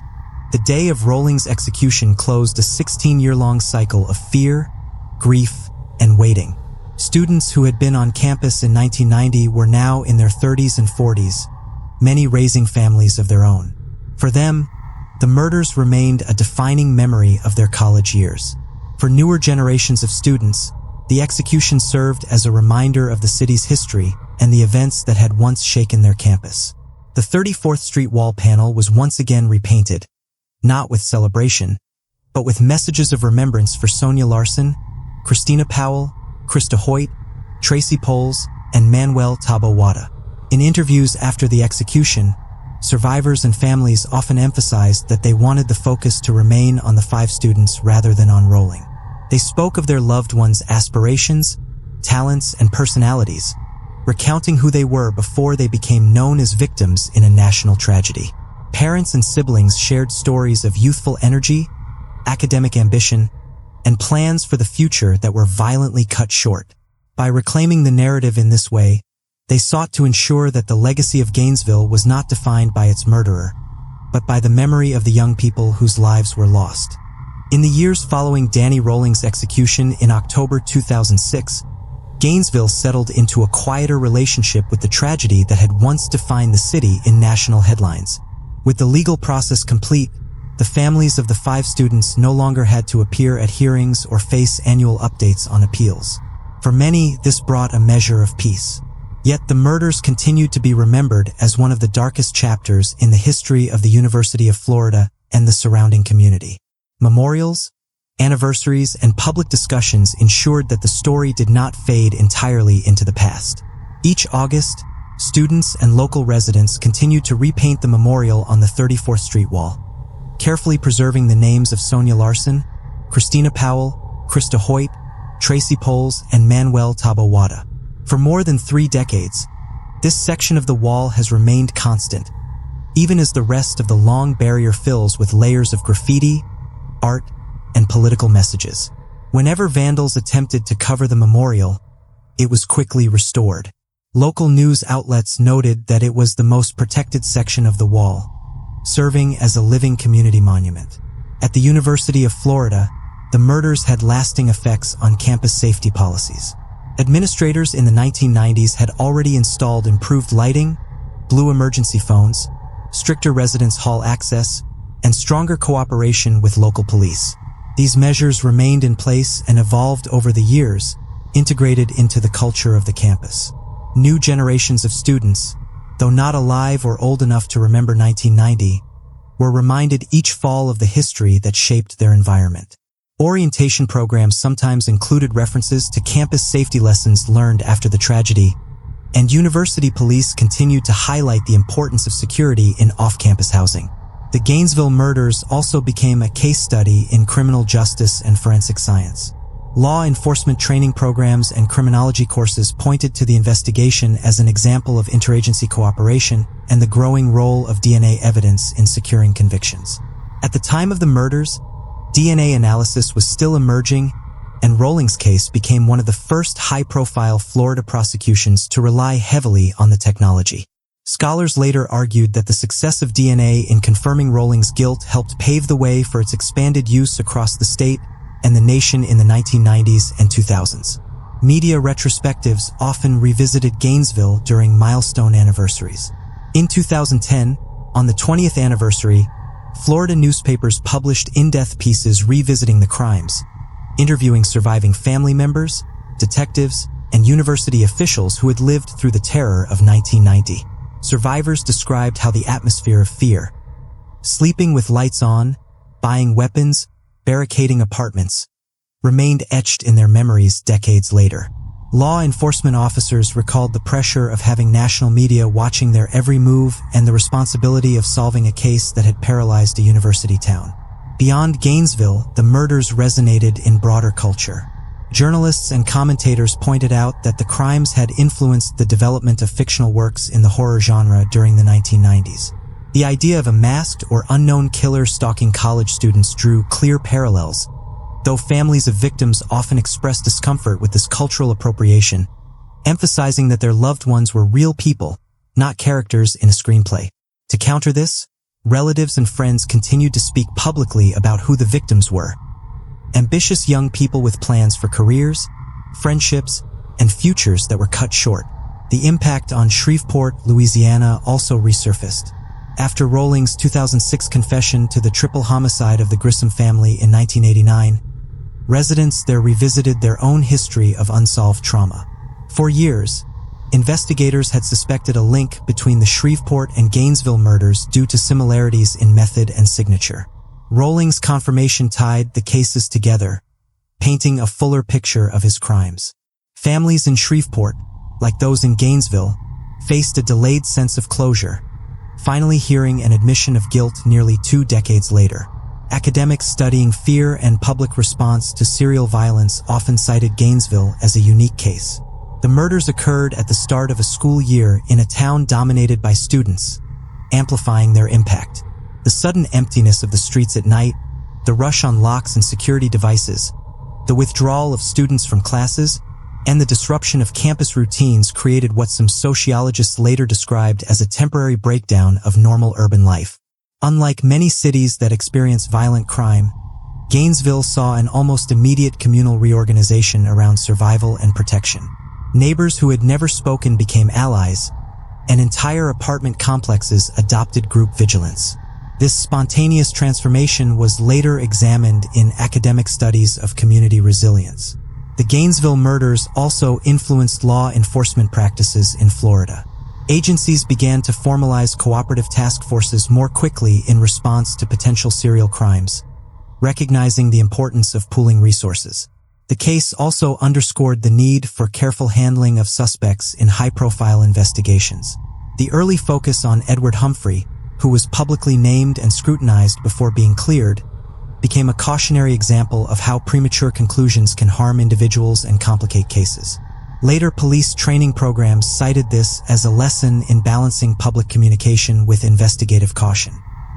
the day of Rolling's execution closed a 16-year-long cycle of fear, grief, and waiting. Students who had been on campus in 1990 were now in their 30s and 40s, many raising families of their own. For them, the murders remained a defining memory of their college years. For newer generations of students, the execution served as a reminder of the city's history and the events that had once shaken their campus. The 34th Street wall panel was once again repainted, not with celebration, but with messages of remembrance for Sonia Larson, Christina Powell, Krista Hoyt, Tracy Poles, and Manuel Tabo Wada. In interviews after the execution, survivors and families often emphasized that they wanted the focus to remain on the 5 students rather than on Rolling. They spoke of their loved ones' aspirations, talents, and personalities, recounting who they were before they became known as victims in a national tragedy. Parents and siblings shared stories of youthful energy, academic ambition, and plans for the future that were violently cut short. By reclaiming the narrative in this way, they sought to ensure that the legacy of Gainesville was not defined by its murderer, but by the memory of the young people whose lives were lost. In the years following Danny Rolling's execution in October 2006, Gainesville settled into a quieter relationship with the tragedy that had once defined the city in national headlines. With the legal process complete, the families of the 5 students no longer had to appear at hearings or face annual updates on appeals. For many, this brought a measure of peace. Yet the murders continued to be remembered as one of the darkest chapters in the history of the University of Florida and the surrounding community. Memorials, anniversaries, and public discussions ensured that the story did not fade entirely into the past. Each August, students and local residents continued to repaint the memorial on the 34th Street wall, carefully preserving the names of Sonia Larson, Christina Powell, Krista Hoyt, Tracy Poles, and Manuel Tabawada. For more than 3 decades, this section of the wall has remained constant, even as the rest of the long barrier fills with layers of graffiti, art, and political messages. Whenever vandals attempted to cover the memorial, it was quickly restored. Local news outlets noted that it was the most protected section of the wall, serving as a living community monument. At the University of Florida, the murders had lasting effects on campus safety policies. Administrators in the 1990s had already installed improved lighting, blue emergency phones, stricter residence hall access, and stronger cooperation with local police. These measures remained in place and evolved over the years, integrated into the culture of the campus. New generations of students, though not alive or old enough to remember 1990, were reminded each fall of the history that shaped their environment. Orientation programs sometimes included references to campus safety lessons learned after the tragedy, and university police continued to highlight the importance of security in off-campus housing. The Gainesville murders also became a case study in criminal justice and forensic science. Law enforcement training programs and criminology courses pointed to the investigation as an example of interagency cooperation and the growing role of DNA evidence in securing convictions. At the time of the murders, DNA analysis was still emerging, and Rolling's case became one of the first high-profile Florida prosecutions to rely heavily on the technology. Scholars later argued that the success of DNA in confirming Rolling's guilt helped pave the way for its expanded use across the state and the nation in the 1990s and 2000s. Media retrospectives often revisited Gainesville during milestone anniversaries. In 2010, on the 20th anniversary, Florida newspapers published in-depth pieces revisiting the crimes, interviewing surviving family members, detectives, and university officials who had lived through the terror of 1990. Survivors described how the atmosphere of fear, sleeping with lights on, buying weapons, barricading apartments, remained etched in their memories decades later. Law enforcement officers recalled the pressure of having national media watching their every move and the responsibility of solving a case that had paralyzed a university town. Beyond Gainesville, the murders resonated in broader culture. Journalists and commentators pointed out that the crimes had influenced the development of fictional works in the horror genre during the 1990s. The idea of a masked or unknown killer stalking college students drew clear parallels, though families of victims often expressed discomfort with this cultural appropriation, emphasizing that their loved ones were real people, not characters in a screenplay. To counter this, relatives and friends continued to speak publicly about who the victims were. Ambitious young people with plans for careers, friendships, and futures that were cut short. The impact on Shreveport, Louisiana also resurfaced. After Rolling's 2006 confession to the triple homicide of the Grissom family in 1989, residents there revisited their own history of unsolved trauma. For years, investigators had suspected a link between the Shreveport and Gainesville murders due to similarities in method and signature. Rolling's confirmation tied the cases together, painting a fuller picture of his crimes. Families in Shreveport, like those in Gainesville, faced a delayed sense of closure, finally hearing an admission of guilt nearly 2 decades later. Academics studying fear and public response to serial violence often cited Gainesville as a unique case. The murders occurred at the start of a school year in a town dominated by students, amplifying their impact. The sudden emptiness of the streets at night, the rush on locks and security devices, the withdrawal of students from classes, and the disruption of campus routines created what some sociologists later described as a temporary breakdown of normal urban life. Unlike many cities that experience violent crime, Gainesville saw an almost immediate communal reorganization around survival and protection. Neighbors who had never spoken became allies, and entire apartment complexes adopted group vigilance. This spontaneous transformation was later examined in academic studies of community resilience. The Gainesville murders also influenced law enforcement practices in Florida. Agencies began to formalize cooperative task forces more quickly in response to potential serial crimes, recognizing the importance of pooling resources. The case also underscored the need for careful handling of suspects in high-profile investigations. The early focus on Edward Humphrey, who was publicly named and scrutinized before being cleared, became a cautionary example of how premature conclusions can harm individuals and complicate cases. Later police training programs cited this as a lesson in balancing public communication with investigative caution.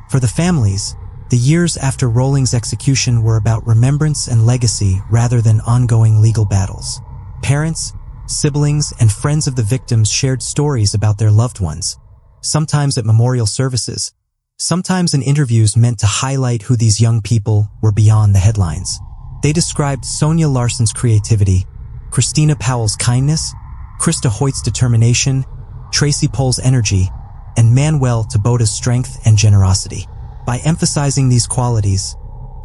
For the families, the years after Rowling's execution were about remembrance and legacy rather than ongoing legal battles. Parents, siblings, and friends of the victims shared stories about their loved ones, sometimes at memorial services, sometimes in interviews meant to highlight who these young people were beyond the headlines. They described Sonia Larson's creativity, Christina Powell's kindness, Krista Hoyt's determination, Tracy Pohl's energy, and Manuel Tabota's strength and generosity. By emphasizing these qualities,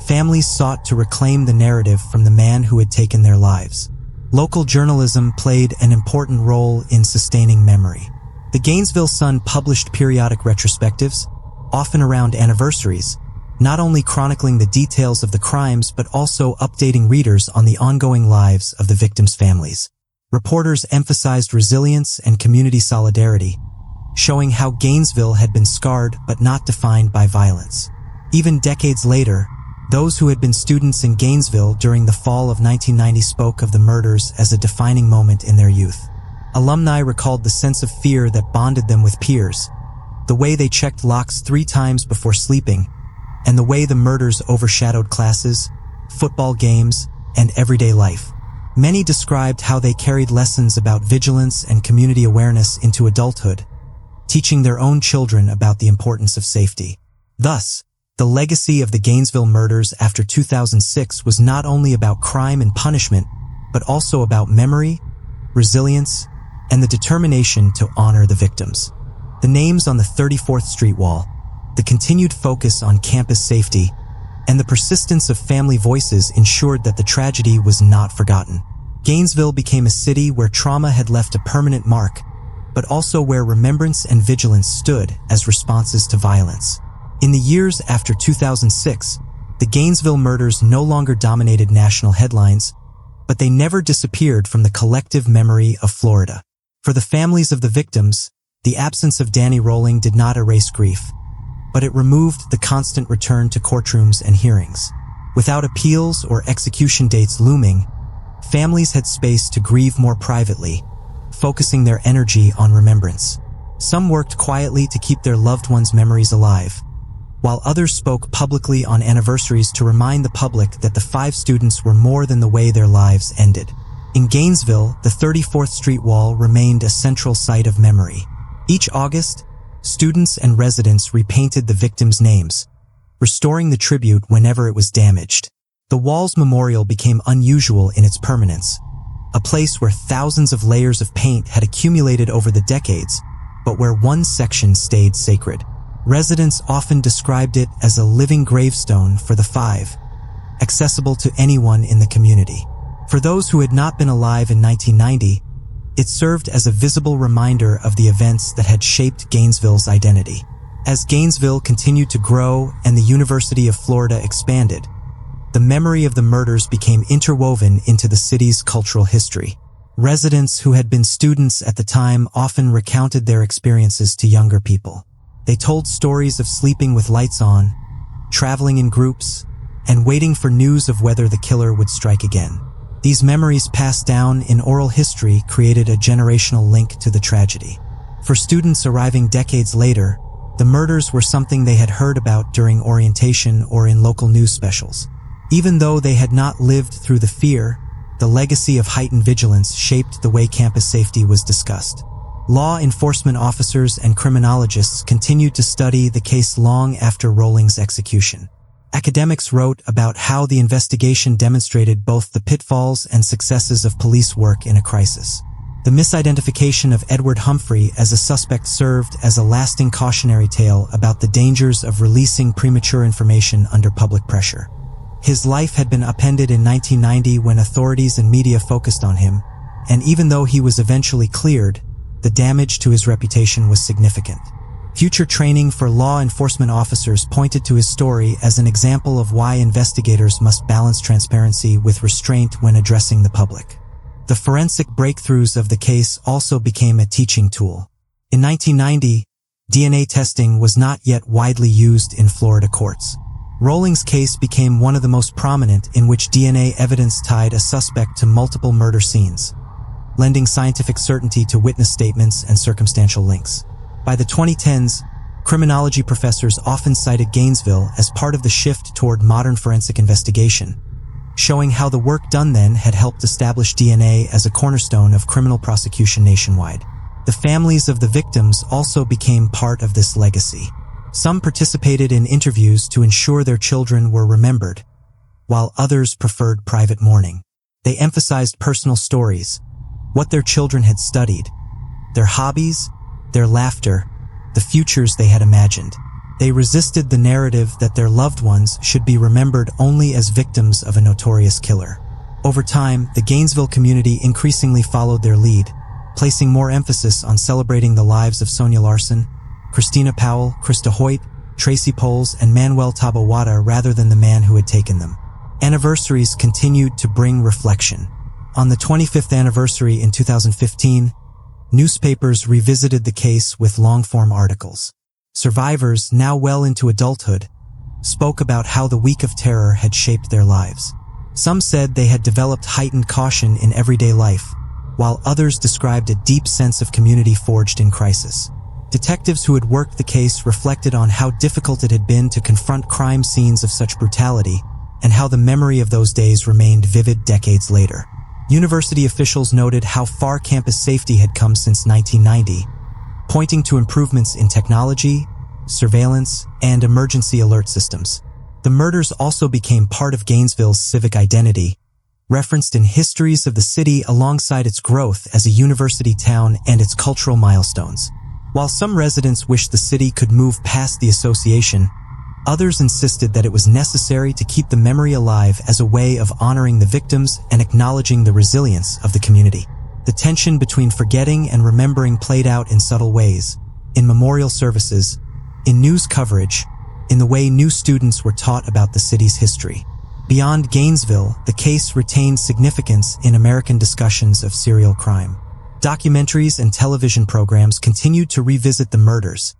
families sought to reclaim the narrative from the man who had taken their lives. Local journalism played an important role in sustaining memory. The Gainesville Sun published periodic retrospectives, often around anniversaries, not only chronicling the details of the crimes but also updating readers on the ongoing lives of the victims' families. Reporters emphasized resilience and community solidarity, showing how Gainesville had been scarred but not defined by violence. Even decades later, those who had been students in Gainesville during the fall of 1990 spoke of the murders as a defining moment in their youth. Alumni recalled the sense of fear that bonded them with peers, the way they checked locks 3 times before sleeping, and the way the murders overshadowed classes, football games, and everyday life. Many described how they carried lessons about vigilance and community awareness into adulthood, teaching their own children about the importance of safety. Thus, the legacy of the Gainesville murders after 2006 was not only about crime and punishment, but also about memory, resilience, and the determination to honor the victims. The names on the 34th Street wall, the continued focus on campus safety, and the persistence of family voices ensured that the tragedy was not forgotten. Gainesville became a city where trauma had left a permanent mark, but also where remembrance and vigilance stood as responses to violence. In the years after 2006, the Gainesville murders no longer dominated national headlines, but they never disappeared from the collective memory of Florida. For the families of the victims, the absence of Danny Rowling did not erase grief, but it removed the constant return to courtrooms and hearings. Without appeals or execution dates looming, families had space to grieve more privately, focusing their energy on remembrance. Some worked quietly to keep their loved ones' memories alive, while others spoke publicly on anniversaries to remind the public that the 5 students were more than the way their lives ended. In Gainesville, the 34th Street wall remained a central site of memory. Each August, students and residents repainted the victims' names, restoring the tribute whenever it was damaged. The wall's memorial became unusual in its permanence, a place where thousands of layers of paint had accumulated over the decades, but where one section stayed sacred. Residents often described it as a living gravestone for the 5, accessible to anyone in the community. For those who had not been alive in 1990, it served as a visible reminder of the events that had shaped Gainesville's identity. As Gainesville continued to grow and the University of Florida expanded, the memory of the murders became interwoven into the city's cultural history. Residents who had been students at the time often recounted their experiences to younger people. They told stories of sleeping with lights on, traveling in groups, and waiting for news of whether the killer would strike again. These memories passed down in oral history created a generational link to the tragedy. For students arriving decades later, the murders were something they had heard about during orientation or in local news specials. Even though they had not lived through the fear, the legacy of heightened vigilance shaped the way campus safety was discussed. Law enforcement officers and criminologists continued to study the case long after Rowling's execution. Academics wrote about how the investigation demonstrated both the pitfalls and successes of police work in a crisis. The misidentification of Edward Humphrey as a suspect served as a lasting cautionary tale about the dangers of releasing premature information under public pressure. His life had been upended in 1990 when authorities and media focused on him, and even though he was eventually cleared, the damage to his reputation was significant. Future training for law enforcement officers pointed to his story as an example of why investigators must balance transparency with restraint when addressing the public. The forensic breakthroughs of the case also became a teaching tool. In 1990, DNA testing was not yet widely used in Florida courts. Rolling's case became one of the most prominent in which DNA evidence tied a suspect to multiple murder scenes, lending scientific certainty to witness statements and circumstantial links. By the 2010s, criminology professors often cited Gainesville as part of the shift toward modern forensic investigation, showing how the work done then had helped establish DNA as a cornerstone of criminal prosecution nationwide. The families of the victims also became part of this legacy. Some participated in interviews to ensure their children were remembered, while others preferred private mourning. They emphasized personal stories, what their children had studied, their hobbies, their laughter, the futures they had imagined. They resisted the narrative that their loved ones should be remembered only as victims of a notorious killer. Over time, the Gainesville community increasingly followed their lead, placing more emphasis on celebrating the lives of Sonia Larson, Christina Powell, Krista Hoyt, Tracy Poles, and Manuel Tabawada rather than the man who had taken them. Anniversaries continued to bring reflection. On the 25th anniversary in 2015, newspapers revisited the case with long-form articles. Survivors, now well into adulthood, spoke about how the week of terror had shaped their lives. Some said they had developed heightened caution in everyday life, while others described a deep sense of community forged in crisis. Detectives who had worked the case reflected on how difficult it had been to confront crime scenes of such brutality, and how the memory of those days remained vivid decades later. University officials noted how far campus safety had come since 1990, pointing to improvements in technology, surveillance, and emergency alert systems. The murders also became part of Gainesville's civic identity, referenced in histories of the city alongside its growth as a university town and its cultural milestones. While some residents wished the city could move past the association, others insisted that it was necessary to keep the memory alive as a way of honoring the victims and acknowledging the resilience of the community. The tension between forgetting and remembering played out in subtle ways, in memorial services, in news coverage, in the way new students were taught about the city's history. Beyond Gainesville, the case retained significance in American discussions of serial crime. Documentaries and television programs continued to revisit the murders,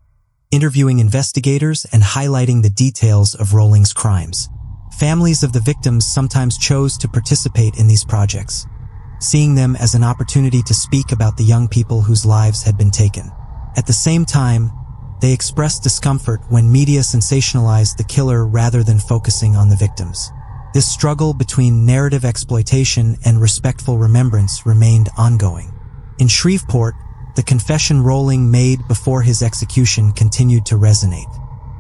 interviewing investigators and highlighting the details of Rolling's crimes. Families of the victims sometimes chose to participate in these projects, seeing them as an opportunity to speak about the young people whose lives had been taken. At the same time, they expressed discomfort when media sensationalized the killer rather than focusing on the victims. This struggle between narrative exploitation and respectful remembrance remained ongoing. In Shreveport, the confession Rolling made before his execution continued to resonate.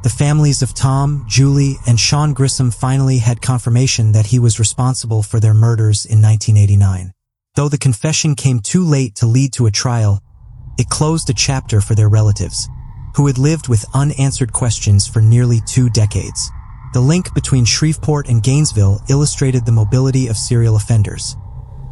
The families of Tom, Julie, and Sean Grissom finally had confirmation that he was responsible for their murders in 1989. Though the confession came too late to lead to a trial, it closed a chapter for their relatives, who had lived with unanswered questions for nearly 2 decades. The link between Shreveport and Gainesville illustrated the mobility of serial offenders,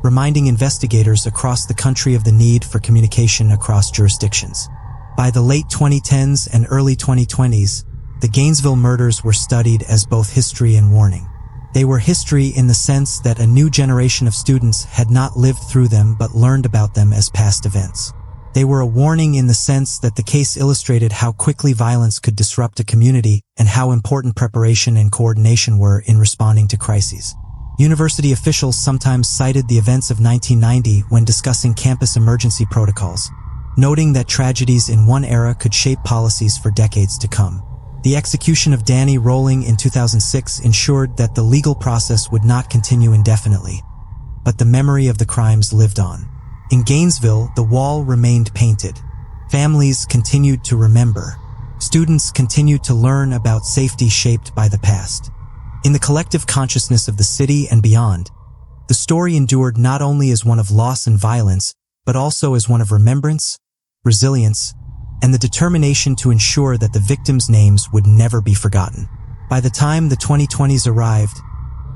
reminding investigators across the country of the need for communication across jurisdictions. By the late 2010s and early 2020s, the Gainesville murders were studied as both history and warning. They were history in the sense that a new generation of students had not lived through them but learned about them as past events. They were a warning in the sense that the case illustrated how quickly violence could disrupt a community and how important preparation and coordination were in responding to crises. University officials sometimes cited the events of 1990 when discussing campus emergency protocols, noting that tragedies in one era could shape policies for decades to come. The execution of Danny Rolling in 2006 ensured that the legal process would not continue indefinitely, but the memory of the crimes lived on. In Gainesville, the wall remained painted. Families continued to remember. Students continued to learn about safety shaped by the past. In the collective consciousness of the city and beyond, the story endured not only as one of loss and violence, but also as one of remembrance, resilience, and the determination to ensure that the victims' names would never be forgotten. By the time the 2020s arrived,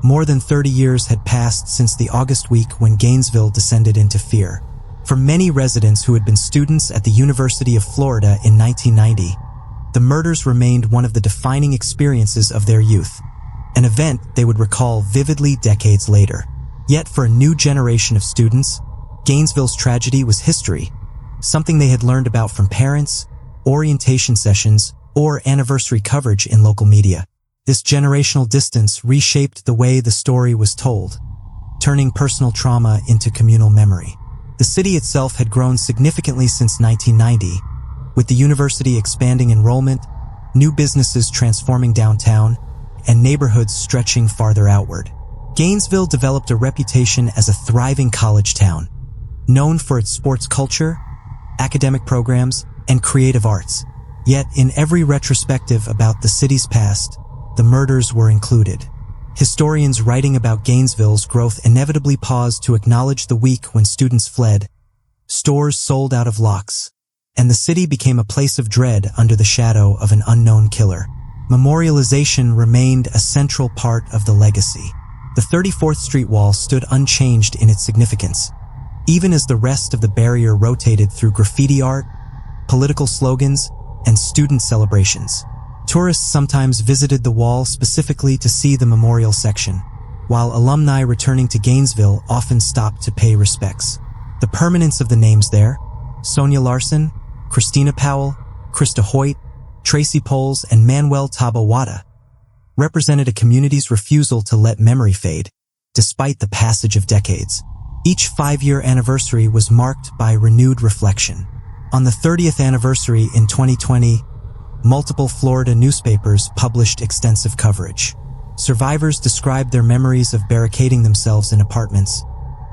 more than 30 years had passed since the August week when Gainesville descended into fear. For many residents who had been students at the University of Florida in 1990, the murders remained one of the defining experiences of their youth, an event they would recall vividly decades later. Yet for a new generation of students, Gainesville's tragedy was history, something they had learned about from parents, orientation sessions, or anniversary coverage in local media. This generational distance reshaped the way the story was told, turning personal trauma into communal memory. The city itself had grown significantly since 1990, with the university expanding enrollment, new businesses transforming downtown, and neighborhoods stretching farther outward. Gainesville developed a reputation as a thriving college town, known for its sports culture, academic programs, and creative arts. Yet, in every retrospective about the city's past, the murders were included. Historians writing about Gainesville's growth inevitably paused to acknowledge the week when students fled, stores sold out of locks, and the city became a place of dread under the shadow of an unknown killer. Memorialization remained a central part of the legacy. The 34th Street wall stood unchanged in its significance, even as the rest of the barrier rotated through graffiti art, political slogans, and student celebrations. Tourists sometimes visited the wall specifically to see the memorial section, while alumni returning to Gainesville often stopped to pay respects. The permanence of the names there, Sonia Larson, Christina Powell, Krista Hoyt, Tracy Poles, and Manuel Tabawada, represented a community's refusal to let memory fade, despite the passage of decades. Each 5-year anniversary was marked by renewed reflection. On the 30th anniversary in 2020, multiple Florida newspapers published extensive coverage. Survivors described their memories of barricading themselves in apartments,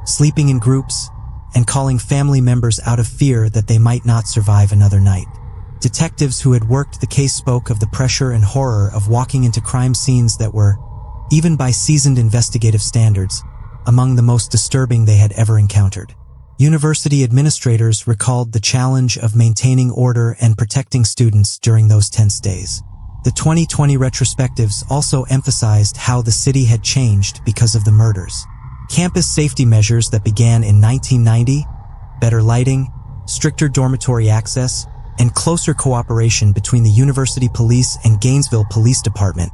sleeping in groups, and calling family members out of fear that they might not survive another night. Detectives who had worked the case spoke of the pressure and horror of walking into crime scenes that were, even by seasoned investigative standards, among the most disturbing they had ever encountered. University administrators recalled the challenge of maintaining order and protecting students during those tense days. The 2020 retrospectives also emphasized how the city had changed because of the murders. Campus safety measures that began in 1990, better lighting, stricter dormitory access, and closer cooperation between the university police and Gainesville Police Department,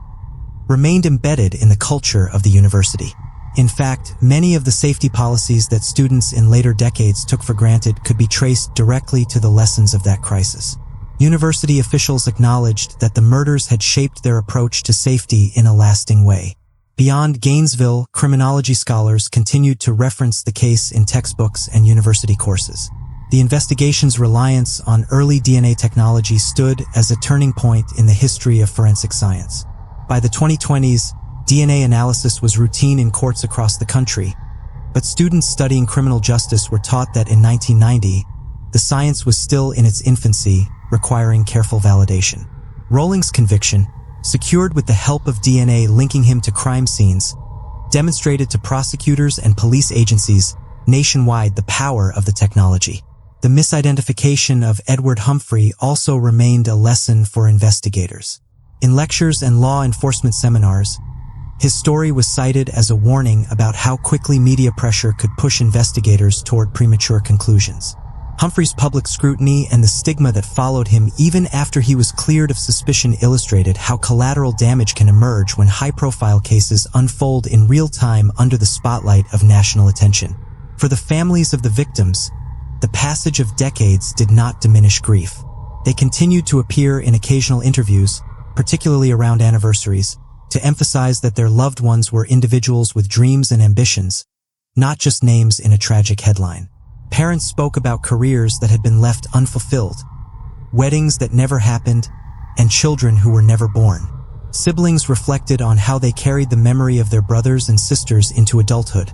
remained embedded in the culture of the university. In fact, many of the safety policies that students in later decades took for granted could be traced directly to the lessons of that crisis. University officials acknowledged that the murders had shaped their approach to safety in a lasting way. Beyond Gainesville, criminology scholars continued to reference the case in textbooks and university courses. The investigation's reliance on early DNA technology stood as a turning point in the history of forensic science. By the 2020s, DNA analysis was routine in courts across the country, but students studying criminal justice were taught that in 1990, the science was still in its infancy, requiring careful validation. Rowling's conviction, secured with the help of DNA linking him to crime scenes, demonstrated to prosecutors and police agencies nationwide the power of the technology. The misidentification of Edward Humphrey also remained a lesson for investigators. In lectures and law enforcement seminars, his story was cited as a warning about how quickly media pressure could push investigators toward premature conclusions. Humphrey's public scrutiny and the stigma that followed him even after he was cleared of suspicion illustrated how collateral damage can emerge when high-profile cases unfold in real time under the spotlight of national attention. For the families of the victims, the passage of decades did not diminish grief. They continued to appear in occasional interviews, particularly around anniversaries, to emphasize that their loved ones were individuals with dreams and ambitions, not just names in a tragic headline. Parents spoke about careers that had been left unfulfilled, weddings that never happened, and children who were never born. Siblings reflected on how they carried the memory of their brothers and sisters into adulthood,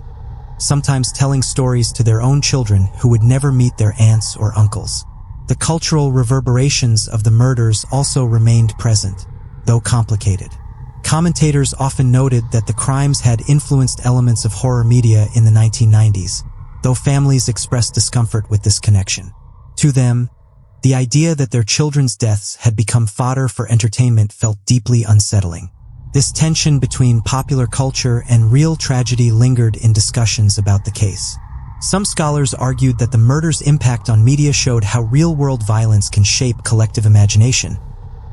sometimes telling stories to their own children who would never meet their aunts or uncles. The cultural reverberations of the murders also remained present, though complicated. Commentators often noted that the crimes had influenced elements of horror media in the 1990s, though families expressed discomfort with this connection. To them, the idea that their children's deaths had become fodder for entertainment felt deeply unsettling. This tension between popular culture and real tragedy lingered in discussions about the case. Some scholars argued that the murder's impact on media showed how real-world violence can shape collective imagination,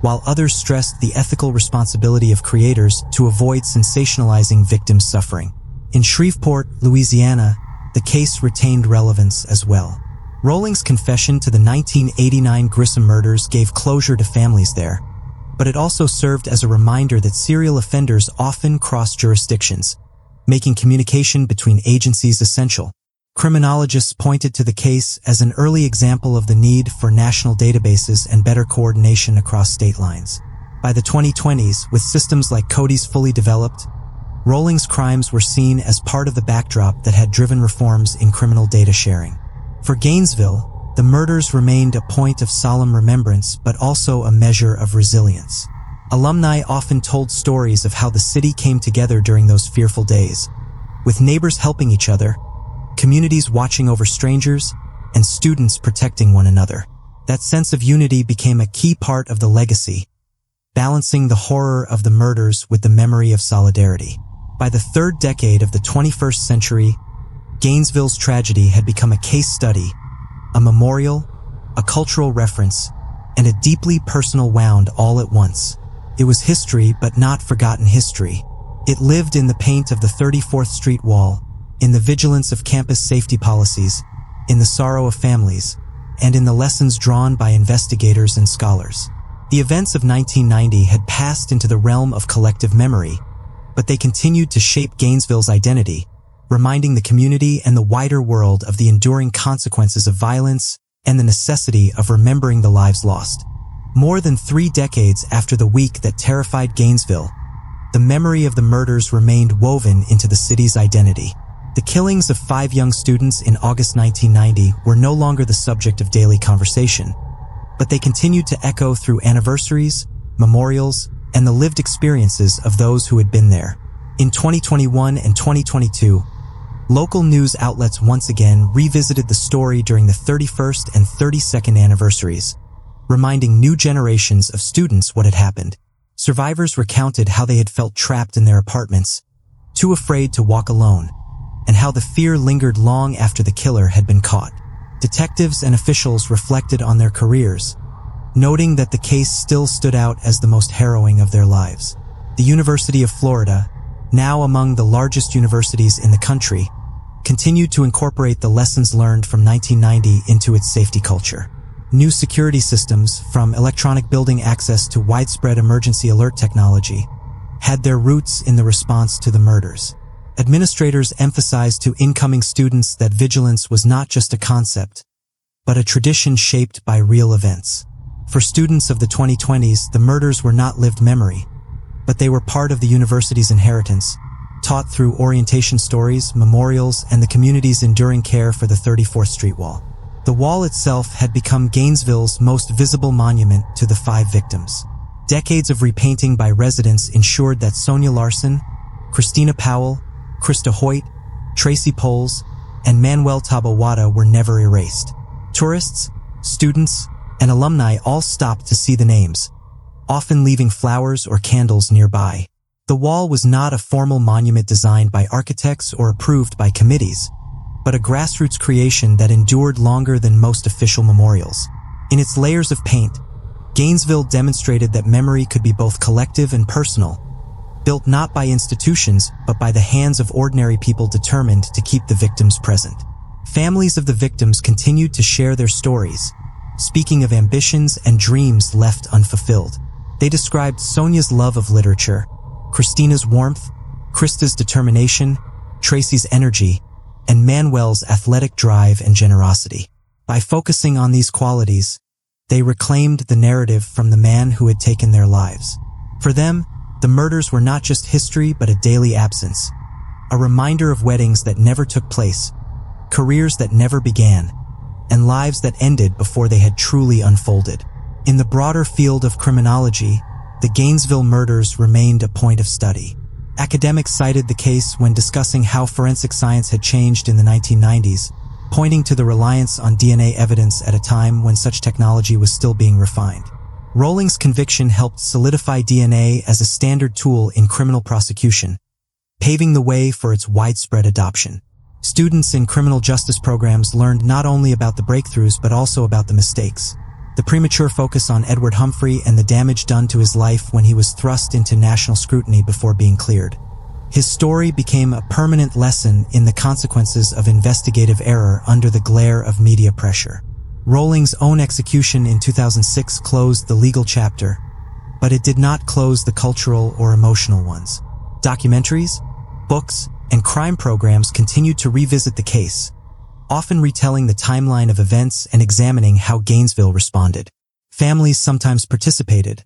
while others stressed the ethical responsibility of creators to avoid sensationalizing victims' suffering. In Shreveport, Louisiana, the case retained relevance as well. Rowling's confession to the 1989 Grissom murders gave closure to families there, but it also served as a reminder that serial offenders often cross jurisdictions, making communication between agencies essential. Criminologists pointed to the case as an early example of the need for national databases and better coordination across state lines. By the 2020s, with systems like Cody's fully developed, Rowling's crimes were seen as part of the backdrop that had driven reforms in criminal data sharing. For Gainesville, the murders remained a point of solemn remembrance but also a measure of resilience. Alumni often told stories of how the city came together during those fearful days, with neighbors helping each other, communities watching over strangers, and students protecting one another. That sense of unity became a key part of the legacy, balancing the horror of the murders with the memory of solidarity. By the third decade of the 21st century, Gainesville's tragedy had become a case study, a memorial, a cultural reference, and a deeply personal wound all at once. It was history, but not forgotten history. It lived in the paint of the 34th Street wall, in the vigilance of campus safety policies, in the sorrow of families, and in the lessons drawn by investigators and scholars. The events of 1990 had passed into the realm of collective memory, but they continued to shape Gainesville's identity, reminding the community and the wider world of the enduring consequences of violence and the necessity of remembering the lives lost. More than 3 decades after the week that terrified Gainesville, the memory of the murders remained woven into the city's identity. The killings of 5 young students in August 1990 were no longer the subject of daily conversation, but they continued to echo through anniversaries, memorials, and the lived experiences of those who had been there. In 2021 and 2022, local news outlets once again revisited the story during the 31st and 32nd anniversaries, reminding new generations of students what had happened. Survivors recounted how they had felt trapped in their apartments, too afraid to walk alone, and how the fear lingered long after the killer had been caught. Detectives and officials reflected on their careers, noting that the case still stood out as the most harrowing of their lives. The University of Florida, now among the largest universities in the country, continued to incorporate the lessons learned from 1990 into its safety culture. New security systems, from electronic building access to widespread emergency alert technology, had their roots in the response to the murders. Administrators emphasized to incoming students that vigilance was not just a concept, but a tradition shaped by real events. For students of the 2020s, the murders were not lived memory, but they were part of the university's inheritance, taught through orientation stories, memorials, and the community's enduring care for the 34th Street Wall. The wall itself had become Gainesville's most visible monument to the 5 victims. Decades of repainting by residents ensured that Sonia Larson, Christina Powell, Krista Hoyt, Tracy Poles, and Manuel Tabawada were never erased. Tourists, students, and alumni all stopped to see the names, often leaving flowers or candles nearby. The wall was not a formal monument designed by architects or approved by committees, but a grassroots creation that endured longer than most official memorials. In its layers of paint, Gainesville demonstrated that memory could be both collective and personal, built not by institutions, but by the hands of ordinary people determined to keep the victims present. Families of the victims continued to share their stories, speaking of ambitions and dreams left unfulfilled. They described Sonia's love of literature, Christina's warmth, Krista's determination, Tracy's energy, and Manuel's athletic drive and generosity. By focusing on these qualities, they reclaimed the narrative from the man who had taken their lives. For them, the murders were not just history but a daily absence, a reminder of weddings that never took place, careers that never began, and lives that ended before they had truly unfolded. In the broader field of criminology, the Gainesville murders remained a point of study. Academics cited the case when discussing how forensic science had changed in the 1990s, pointing to the reliance on DNA evidence at a time when such technology was still being refined. Rowling's conviction helped solidify DNA as a standard tool in criminal prosecution, paving the way for its widespread adoption. Students in criminal justice programs learned not only about the breakthroughs but also about the mistakes. The premature focus on Edward Humphrey and the damage done to his life when he was thrust into national scrutiny before being cleared. His story became a permanent lesson in the consequences of investigative error under the glare of media pressure. Rowling's own execution in 2006 closed the legal chapter, but it did not close the cultural or emotional ones. Documentaries, books, and crime programs continued to revisit the case, often retelling the timeline of events and examining how Gainesville responded. Families sometimes participated,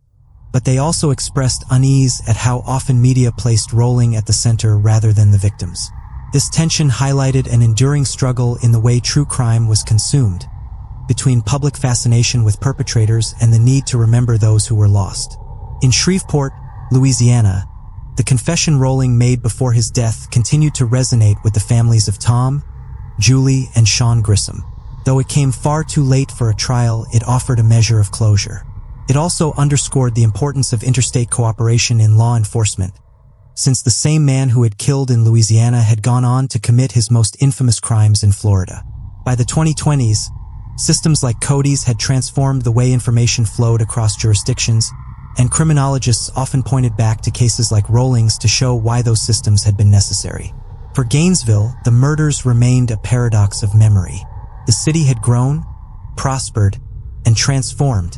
but they also expressed unease at how often media placed Rowling at the center rather than the victims. This tension highlighted an enduring struggle in the way true crime was consumed, between public fascination with perpetrators and the need to remember those who were lost. In Shreveport, Louisiana, the confession Rowling made before his death continued to resonate with the families of Tom, Julie, and Sean Grissom. Though it came far too late for a trial, it offered a measure of closure. It also underscored the importance of interstate cooperation in law enforcement, since the same man who had killed in Louisiana had gone on to commit his most infamous crimes in Florida. By the 2020s, systems like CODIS had transformed the way information flowed across jurisdictions, and criminologists often pointed back to cases like Rowling's to show why those systems had been necessary. For Gainesville, the murders remained a paradox of memory. The city had grown, prospered, and transformed,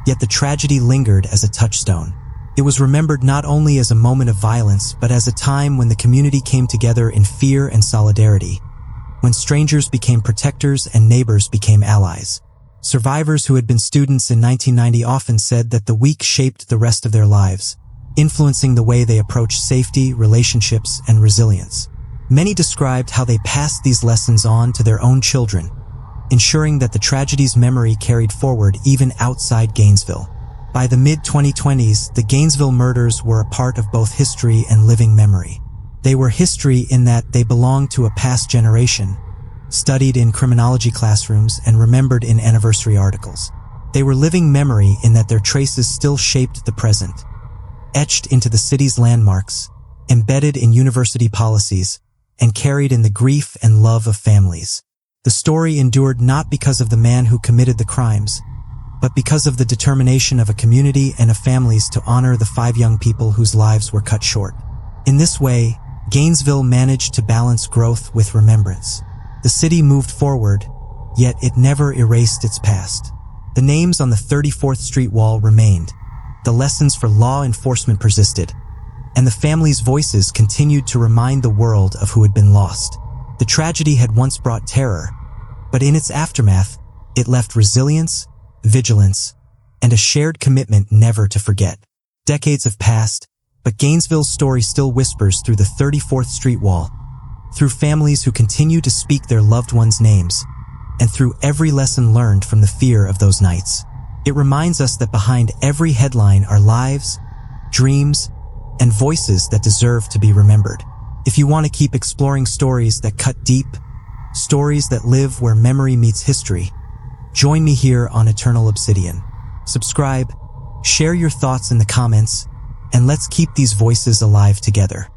yet the tragedy lingered as a touchstone. It was remembered not only as a moment of violence, but as a time when the community came together in fear and solidarity, when strangers became protectors and neighbors became allies. Survivors who had been students in 1990 often said that the week shaped the rest of their lives, influencing the way they approached safety, relationships, and resilience. Many described how they passed these lessons on to their own children, ensuring that the tragedy's memory carried forward even outside Gainesville. By the mid-2020s, the Gainesville murders were a part of both history and living memory. They were history in that they belonged to a past generation, studied in criminology classrooms and remembered in anniversary articles. They were living memory in that their traces still shaped the present, etched into the city's landmarks, embedded in university policies, and carried in the grief and love of families. The story endured not because of the man who committed the crimes, but because of the determination of a community and of families to honor the 5 young people whose lives were cut short. In this way, Gainesville managed to balance growth with remembrance. The city moved forward, yet it never erased its past. The names on the 34th Street wall remained, the lessons for law enforcement persisted, and the families' voices continued to remind the world of who had been lost. The tragedy had once brought terror, but in its aftermath, it left resilience, vigilance, and a shared commitment never to forget. Decades have passed, but Gainesville's story still whispers through the 34th Street wall, through families who continue to speak their loved ones' names, and through every lesson learned from the fear of those nights. It reminds us that behind every headline are lives, dreams, and voices that deserve to be remembered. If you want to keep exploring stories that cut deep, stories that live where memory meets history, join me here on Eternal Obsidian. Subscribe, share your thoughts in the comments, and let's keep these voices alive together.